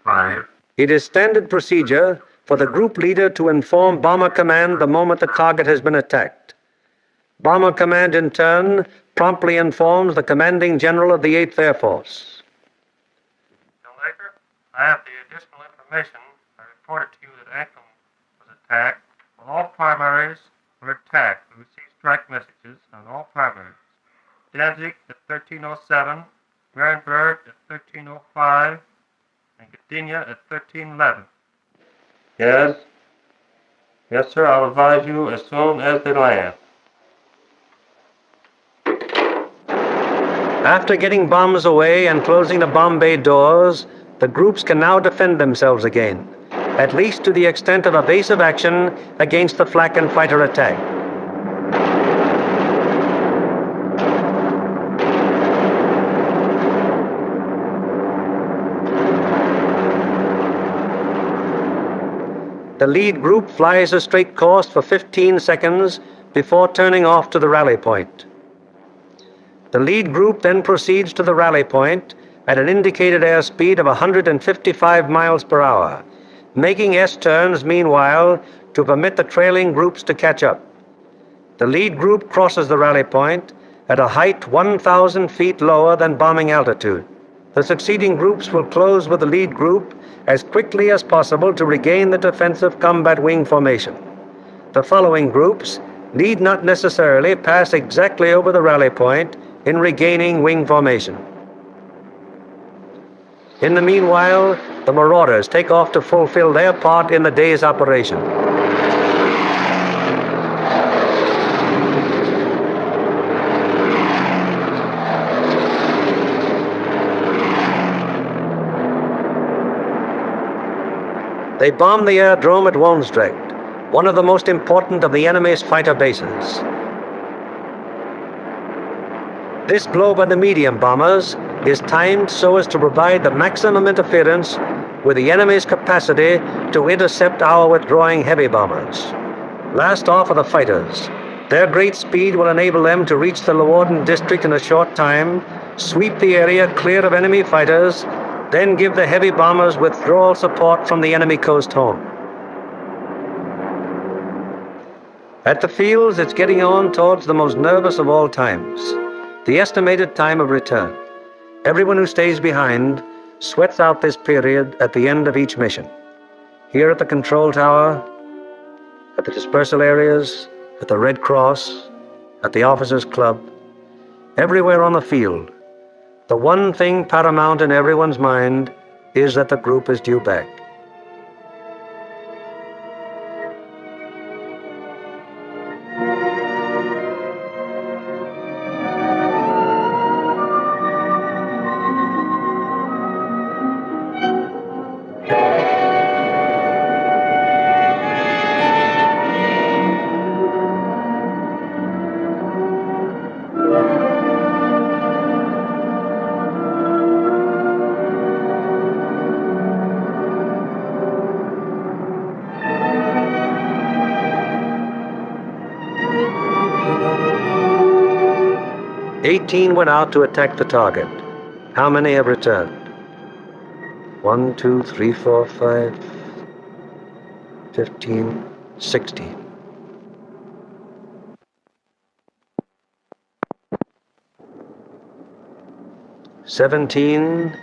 13:05. It is standard procedure for the group leader to inform Bomber Command the moment the target has been attacked. Bomber Command, in turn, promptly informs the commanding general of the 8th Air Force. Later, I have the additional information. I reported to you that Anklin was attacked. All primaries were attacked. We received strike messages on all primaries. Danzig at 13:07, Marienburg at 13:05, and Gdynia at 13:11. Yes? Yes, sir. I'll advise you as soon as they land. After getting bombs away and closing the bomb bay doors, the groups can now defend themselves again, at least to the extent of evasive action against the flak and fighter attack. The lead group flies a straight course for 15 seconds before turning off to the rally point. The lead group then proceeds to the rally point at an indicated airspeed of 155 miles per hour, making S-turns meanwhile to permit the trailing groups to catch up. The lead group crosses the rally point at a height 1,000 feet lower than bombing altitude. The succeeding groups will close with the lead group as quickly as possible to regain the defensive combat wing formation. The following groups need not necessarily pass exactly over the rally point in regaining wing formation. In the meanwhile, the Marauders take off to fulfill their part in the day's operation. They bomb the aerodrome at Woensdrecht, one of the most important of the enemy's fighter bases. This blow by the medium bombers is timed so as to provide the maximum interference with the enemy's capacity to intercept our withdrawing heavy bombers. Last off are the fighters. Their great speed will enable them to reach the Leeuwarden district in a short time, sweep the area clear of enemy fighters, then give the heavy bombers withdrawal support from the enemy coast home. At the fields, it's getting on towards the most nervous of all times, the estimated time of return. Everyone who stays behind sweats out this period at the end of each mission. Here at the control tower, at the dispersal areas, at the Red Cross, at the officers' club, everywhere on the field, the one thing paramount in everyone's mind is that the group is due back. "18 went out to attack the target. How many have returned?" 1, 2, 3, 4, 5, 15, 16. "17,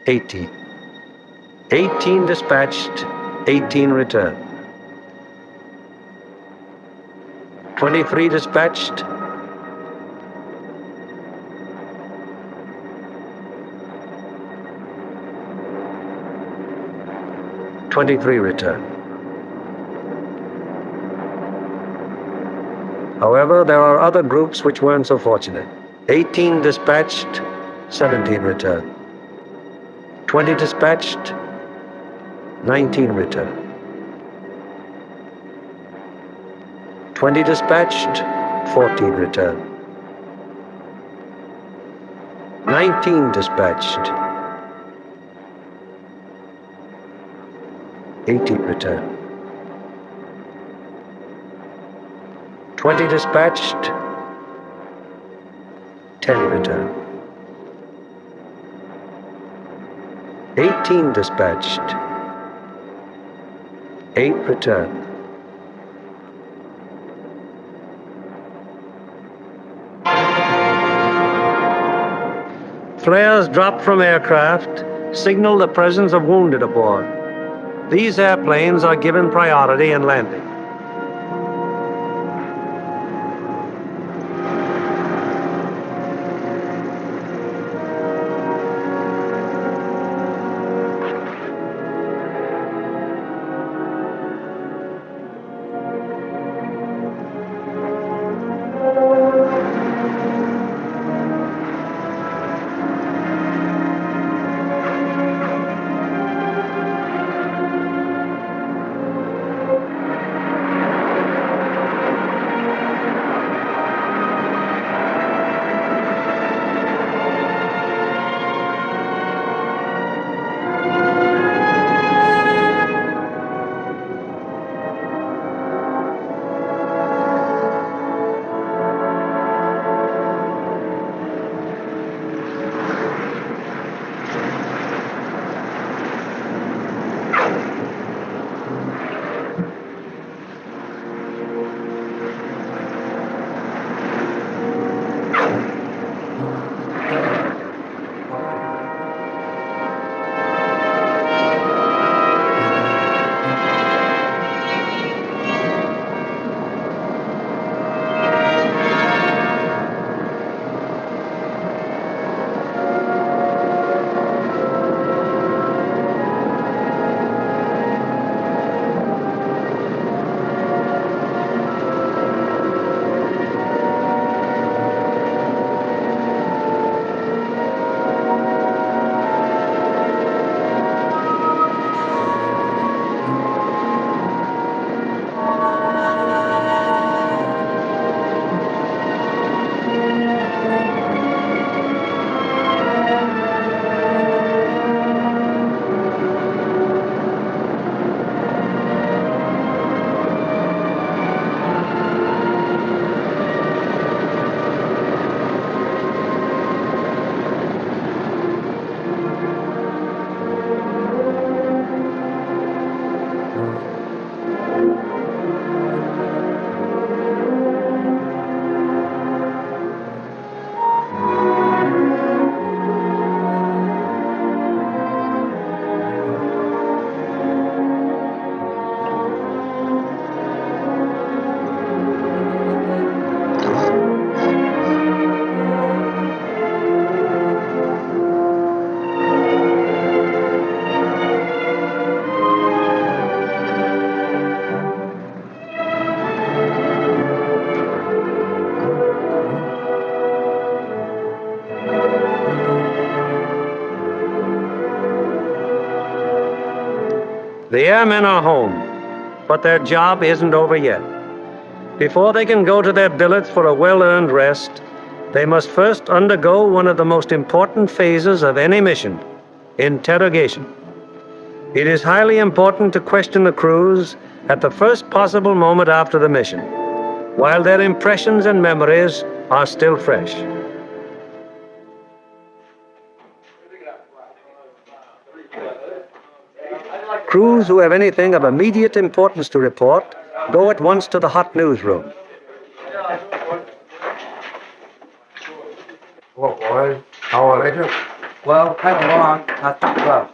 18. 18 dispatched, 18 returned. 23 dispatched, 23 returned. However, there are other groups which weren't so fortunate. 18 dispatched, 17 returned. 20 dispatched, 19 returned. 20 dispatched, 14 returned. 19 dispatched, 18 returned. 20 dispatched, 10 return. 18 dispatched. 8 return. Flares dropped from aircraft signal the presence of wounded aboard. These airplanes are given priority in landing. The airmen are home, but their job isn't over yet. Before they can go to their billets for a well-earned rest, they must first undergo one of the most important phases of any mission, interrogation. It is highly important to question the crews at the first possible moment after the mission, while their impressions and memories are still fresh. Crews who have anything of immediate importance to report go at once to the hot newsroom. Well, boys, how are they? Well, kind of long, not too rough.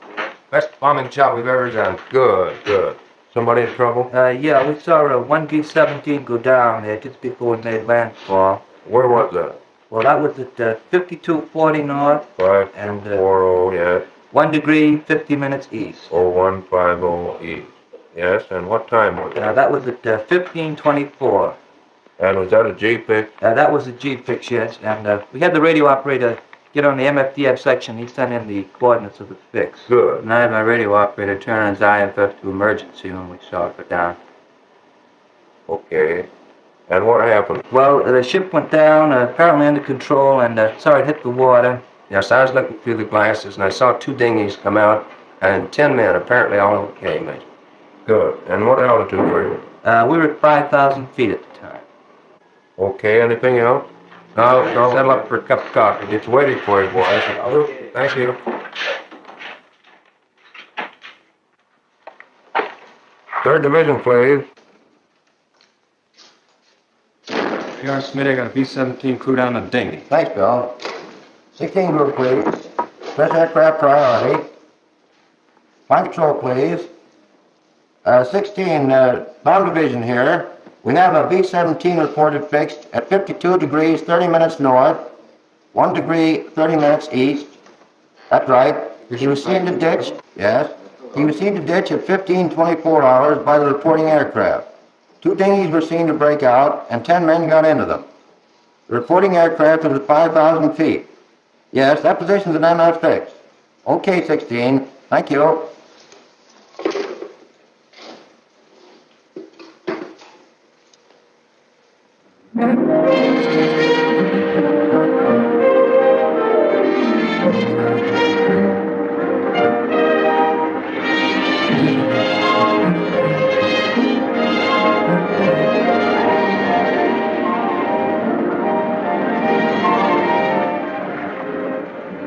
Best bombing job we've ever done. Good, good. Somebody in trouble? Yeah, we saw one B-17 go down there just before we made landfall. Where was that? Well, that was at 5240 north. 5240, yeah. 1 degree, 50 minutes east. 0150 east. Yes, and what time was that? That was at 1524. And was that a G-fix? That was a G-fix, yes. And we had the radio operator get on the MFDF section. He sent in the coordinates of the fix. Good. And I had my radio operator turn on his IFF to emergency when we saw it go down. Okay. And what happened? Well, the ship went down, apparently under control, and saw it hit the water. Yes, I was looking through the glasses, and I saw 2 dinghies come out, and 10 men, apparently all okay, mate. Good. And what altitude were you? We were at 5,000 feet at the time. Okay, anything else? No, settle up for a cup of coffee. It's waiting for you, boys. Thank you. Third Division, please. P.R. Smitty, I got a B-17 crew down the dinghy. Thanks, Bill. 16 group, please. Special aircraft priority. Flight patrol, please. 16, bomb division here. We have a B-17 reported fixed at 52 degrees, 30 minutes north, 1 degree, 30 minutes east. That's right. He was seen to ditch, yes. He was seen to ditch at 15:24 hours by the reporting aircraft. 2 dinghies were seen to break out, and 10 men got into them. The reporting aircraft is at 5,000 feet. Yes, that position's an MS fix. Okay, 16. Thank you.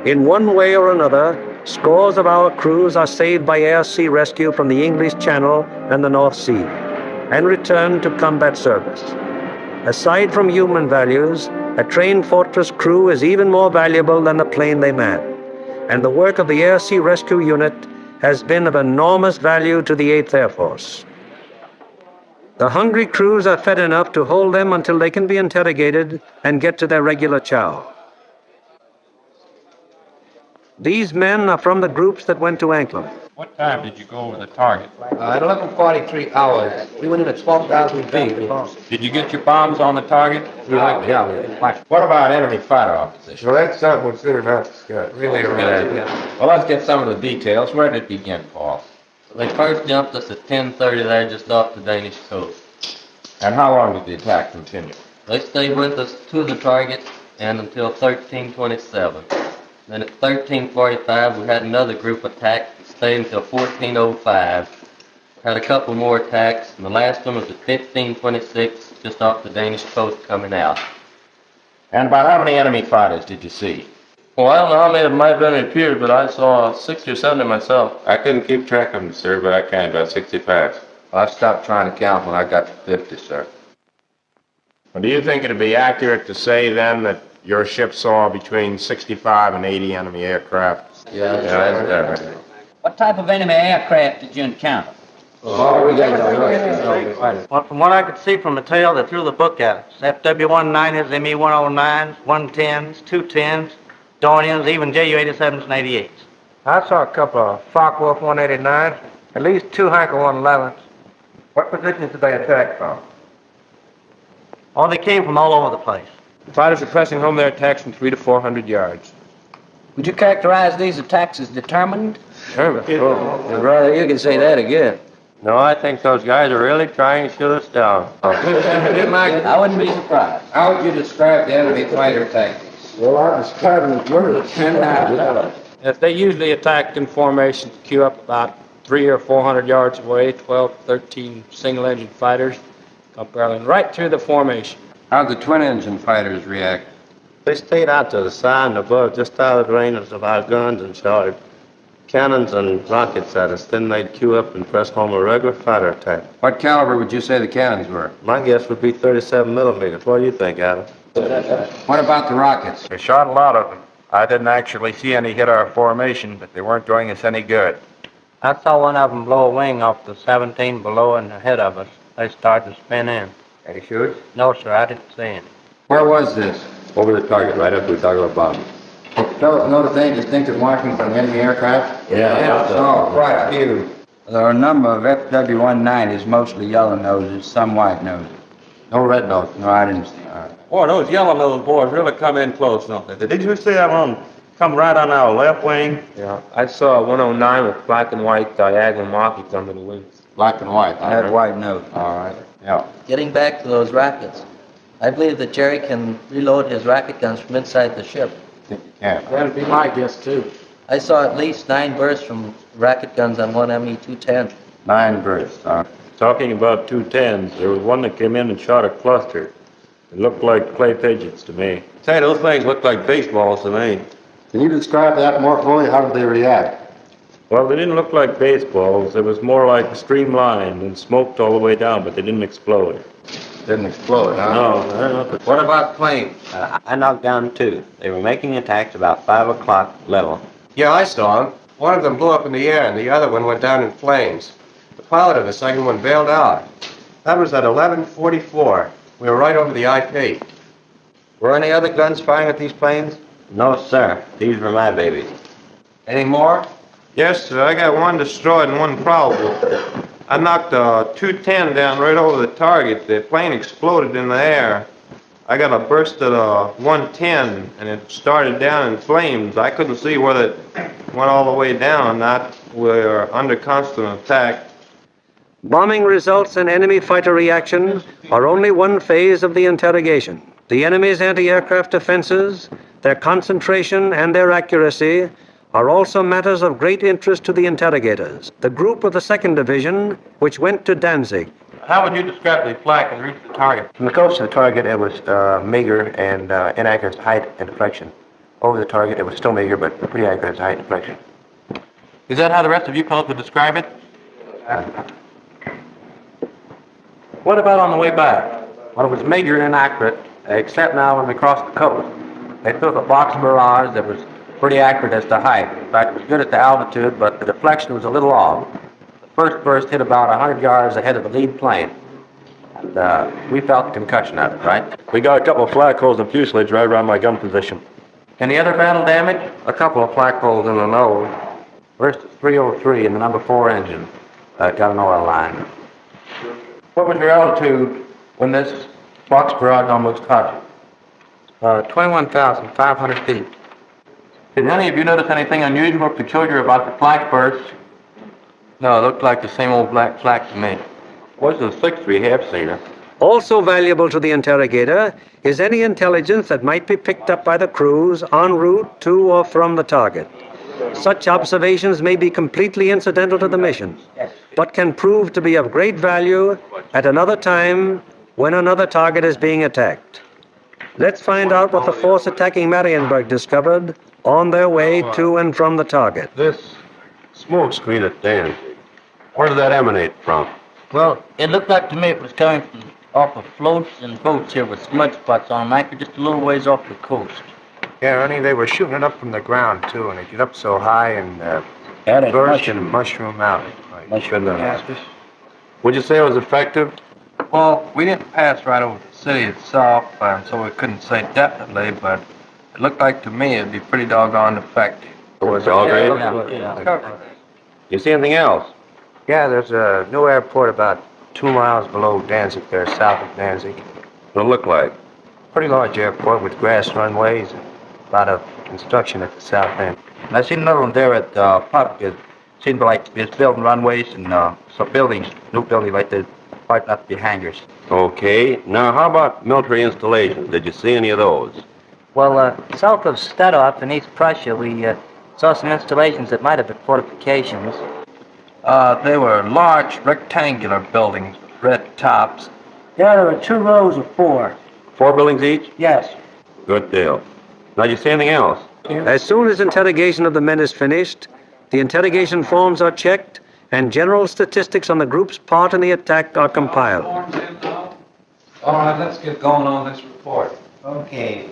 In one way or another, scores of our crews are saved by air-sea rescue from the English Channel and the North Sea, and returned to combat service. Aside from human values, a trained fortress crew is even more valuable than the plane they man, and the work of the air-sea rescue unit has been of enormous value to the 8th Air Force. The hungry crews are fed enough to hold them until they can be interrogated and get to their regular chow. These men are from the groups that went to Anklam. What time did you go over the target? At 11:43 hours, we went in at 12,000 feet. Did you get your bombs on the target? Yeah. What about enemy fighter officers? Well, that's something considered not really Well, let's get some of the details. Where did it begin, Paul? They first jumped us at 10:30 there just off the Danish coast. And how long did the attack continue? They stayed with us to the target and until 13:27. Then at 13:45 we had another group attack that stayed until 14:05. Had a couple more attacks, and the last one was at 15:26 just off the Danish coast coming out. And about how many enemy fighters did you see? Well, I don't know how many might have been repeated, but I saw 60 or 70 myself. I couldn't keep track of them, sir, but I counted about 65. I stopped trying to count when I got to 50, sir. Well, do you think it'd be accurate to say then that your ship saw between 65 and 80 enemy aircraft? Yeah, that's right. What type of enemy aircraft did you encounter? Well, from what I could see from the tail, they threw the book at us. FW-19s, ME-109s, 110s, 210s, Dornians, even JU-87s and 88s. I saw a couple of Focke-Wulf 189s, at least 2 Heinkel 111s. What positions did they attack from? Oh, they came from all over the place. Fighters are pressing home their attacks from 300 to 400 yards. Would you characterize these attacks as determined? Determined? Brother, you can say that again. No, I think those guys are really trying to shoot us down. I wouldn't be surprised. How would you describe the enemy fighter tactics? Well, I describe them as words. If they usually attack in formation, queue up about 300 or 400 yards away, 12, 13 single-engine fighters, come barreling right through the formation. How'd the twin-engine fighters react? They stayed out to the side and above, just out of the range of our guns, and shouted cannons and rockets at us. Then they'd queue up and press home a regular fighter attack. What caliber would you say the cannons were? My guess would be 37 millimeters. What do you think, Adam? What about the rockets? They shot a lot of them. I didn't actually see any hit our formation, but they weren't doing us any good. I saw one of them blow a wing off the 17 below and ahead of us. They started to spin in. Any shoot? No, sir, I didn't see any. Where was this? Over the target, right up to the target of bomb. Fellows notice any distinctive markings on enemy aircraft? Yeah. Oh, quite a few. There are a number of FW-19s, mostly yellow noses, some white noses. No red nose. No, I didn't see. Boy, those yellow-nosed boys really come in close, don't they? Did you see that one come right on our left wing? Yeah, I saw a 109 with black and white diagonal markings under the wings. Black and white. I had a white nose. All right. Yeah. Getting back to those rockets, I believe that Jerry can reload his rocket guns from inside the ship. I think you can. That'd be my guess, too. I saw at least 9 bursts from rocket guns on one ME-210. 9 bursts. Talking about 210s, there was one that came in and shot a cluster. It looked like clay pigeons to me. Say, those things look like baseballs to me. Can you describe that more fully? How did they react? Well, they didn't look like baseballs. It was more like streamlined and smoked all the way down, but they didn't explode. Didn't explode, huh? No. What about planes? I knocked down two. They were making attacks about 5 o'clock level. Yeah, I saw them. One of them blew up in the air, and the other one went down in flames. The pilot of the second one bailed out. That was at 11:44. We were right over the IP. Were any other guns firing at these planes? No, sir. These were my babies. Any more? Yes, sir. I got one destroyed and one probable. I knocked a 210 down right over the target. The plane exploded in the air. I got a burst at a 110, and it started down in flames. I couldn't see whether it went all the way down or not. We were under constant attack. Bombing results and enemy fighter reaction are only one phase of the interrogation. The enemy's anti-aircraft defenses, their concentration, and their accuracy are also matters of great interest to the interrogators. The group of the 2nd Division, which went to Danzig. How would you describe the flak and reach the target? From the coast to the target, it was meager and inaccurate as height and deflection. Over the target, it was still meager, but pretty accurate as height and deflection. Is that how the rest of you fellows would describe it? What about on the way back? Well, it was meager and inaccurate, except now when we crossed the coast. They took a box barrage that was pretty accurate as to height. In fact, it was good at the altitude, but the deflection was a little off. The first burst hit about 100 yards ahead of the lead plane. And we felt the concussion of it, right? We got a couple of flak holes in fuselage right around my gun position. Any other battle damage? A couple of flak holes in the nose. First, 303 in the number 4 engine. Got an oil line. What was your altitude when this box barrage almost caught you? 21,500 feet. Did any of you notice anything unusual or peculiar about the flak burst? No, it looked like the same old black flak to me. What's the 6 we have seen her? Also valuable to the interrogator is any intelligence that might be picked up by the crews en route to or from the target. Such observations may be completely incidental to the mission, but can prove to be of great value at another time when another target is being attacked. Let's find out what the force attacking Marienburg discovered on their way to and from the target. This smoke screen at Danzig, where did that emanate from? Well, it looked like to me it was coming from off of floats and boats here with smudge spots on them, anchored just a little ways off the coast. Yeah, Ernie, they were shooting it up from the ground, too, and it get up so high and burst and mushroom out. Would you say it was effective? Well, we didn't pass right over the city itself, so we couldn't say definitely, but it looked like to me it'd be pretty doggone effective. Was it all great? Yeah. You see anything else? Yeah, there's a new airport about 2 miles below Danzig there, south of Danzig. What it look like? Pretty large airport with grass runways and a lot of construction at the south end. And I seen another one there at Puck. It seemed like it's building runways and some buildings, new buildings like they might not be hangars. Okay. Now, how about military installations? Did you see any of those? Well, south of Stadtdorf in East Prussia, we saw some installations that might have been fortifications. They were large rectangular buildings with red tops. Yeah, there were 2 rows of 4. 4 buildings each? Yes. Good deal. Now, did you see anything else? As soon as interrogation of the men is finished, the interrogation forms are checked and general statistics on the group's part in the attack are compiled. All right, let's get going on this report. Okay.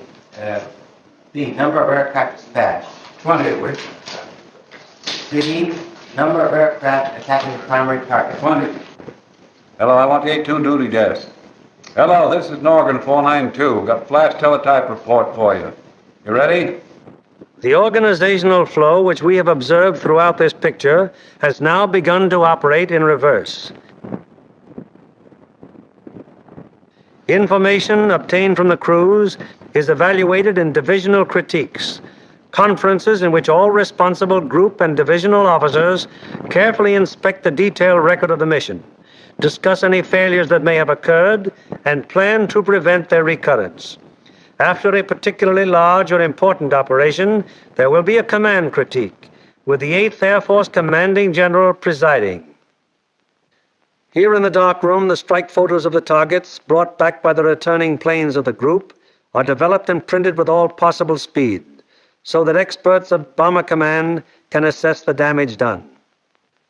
The number of aircraft dispatched. 20, which? The number of aircraft attacking the primary target. 20. Hello, I want the A2 duty desk. Hello, this is Norgan 492. Got flash teletype report for you. You ready? The organizational flow which we have observed throughout this picture has now begun to operate in reverse. Information obtained from the crews is evaluated in divisional critiques, conferences in which all responsible group and divisional officers carefully inspect the detailed record of the mission, discuss any failures that may have occurred, and plan to prevent their recurrence. After a particularly large or important operation, there will be a command critique, with the 8th Air Force Commanding General presiding. Here in the dark room, the strike photos of the targets brought back by the returning planes of the group are developed and printed with all possible speed, so that experts of Bomber Command can assess the damage done.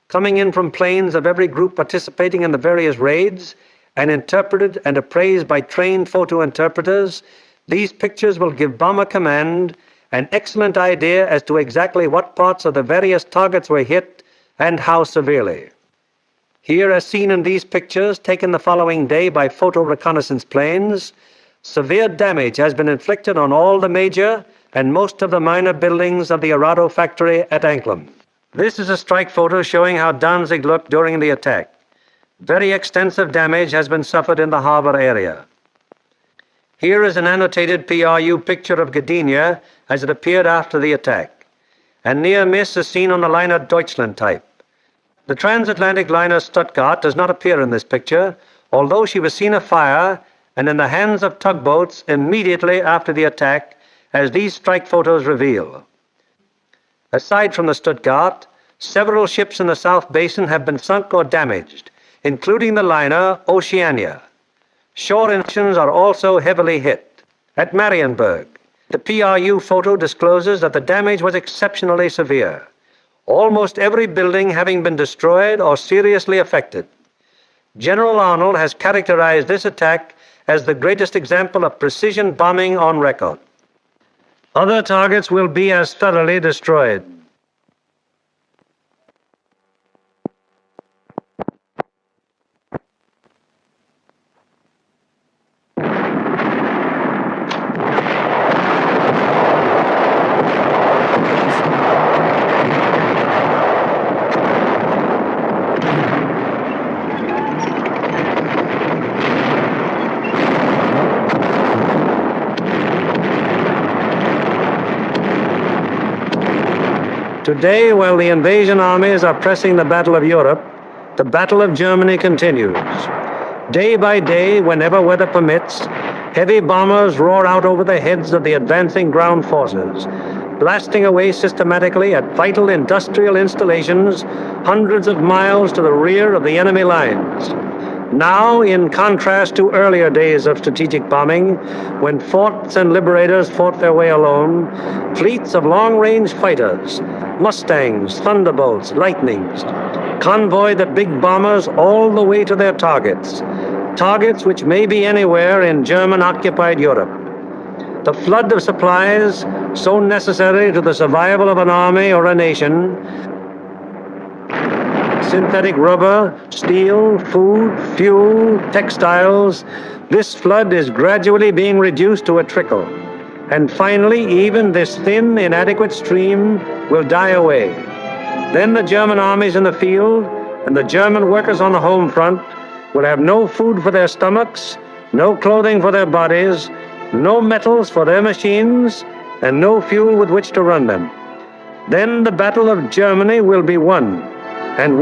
Coming in from planes of every group participating in the various raids, and interpreted and appraised by trained photo interpreters, these pictures will give Bomber Command an excellent idea as to exactly what parts of the various targets were hit and how severely. Here, as seen in these pictures taken the following day by photo reconnaissance planes, severe damage has been inflicted on all the major and most of the minor buildings of the Arado factory at Anklam. This is a strike photo showing how Danzig looked during the attack. Very extensive damage has been suffered in the harbor area. Here is an annotated PRU picture of Gdynia as it appeared after the attack. And near miss is seen on the liner Deutschland type. The transatlantic liner Stuttgart does not appear in this picture, although she was seen afire and in the hands of tugboats immediately after the attack, as these strike photos reveal. Aside from the Stuttgart, several ships in the South Basin have been sunk or damaged, including the liner Oceania. Shore engines are also heavily hit. At Marienburg, the PRU photo discloses that the damage was exceptionally severe, almost every building having been destroyed or seriously affected. General Arnold has characterized this attack as the greatest example of precision bombing on record. Other targets will be as thoroughly destroyed. Today, while the invasion armies are pressing the Battle of Europe, the Battle of Germany continues. Day by day, whenever weather permits, heavy bombers roar out over the heads of the advancing ground forces, blasting away systematically at vital industrial installations hundreds of miles to the rear of the enemy lines. Now, in contrast to earlier days of strategic bombing, when forts and liberators fought their way alone, fleets of long-range fighters, Mustangs, Thunderbolts, Lightnings, convoy the big bombers all the way to their targets, targets which may be anywhere in German-occupied Europe. The flood of supplies, so necessary to the survival of an army or a nation, synthetic rubber, steel, food, fuel, textiles, this flood is gradually being reduced to a trickle. And finally, even this thin, inadequate stream will die away. Then the German armies in the field and the German workers on the home front will have no food for their stomachs, no clothing for their bodies, no metals for their machines, and no fuel with which to run them. Then the Battle of Germany will be won, and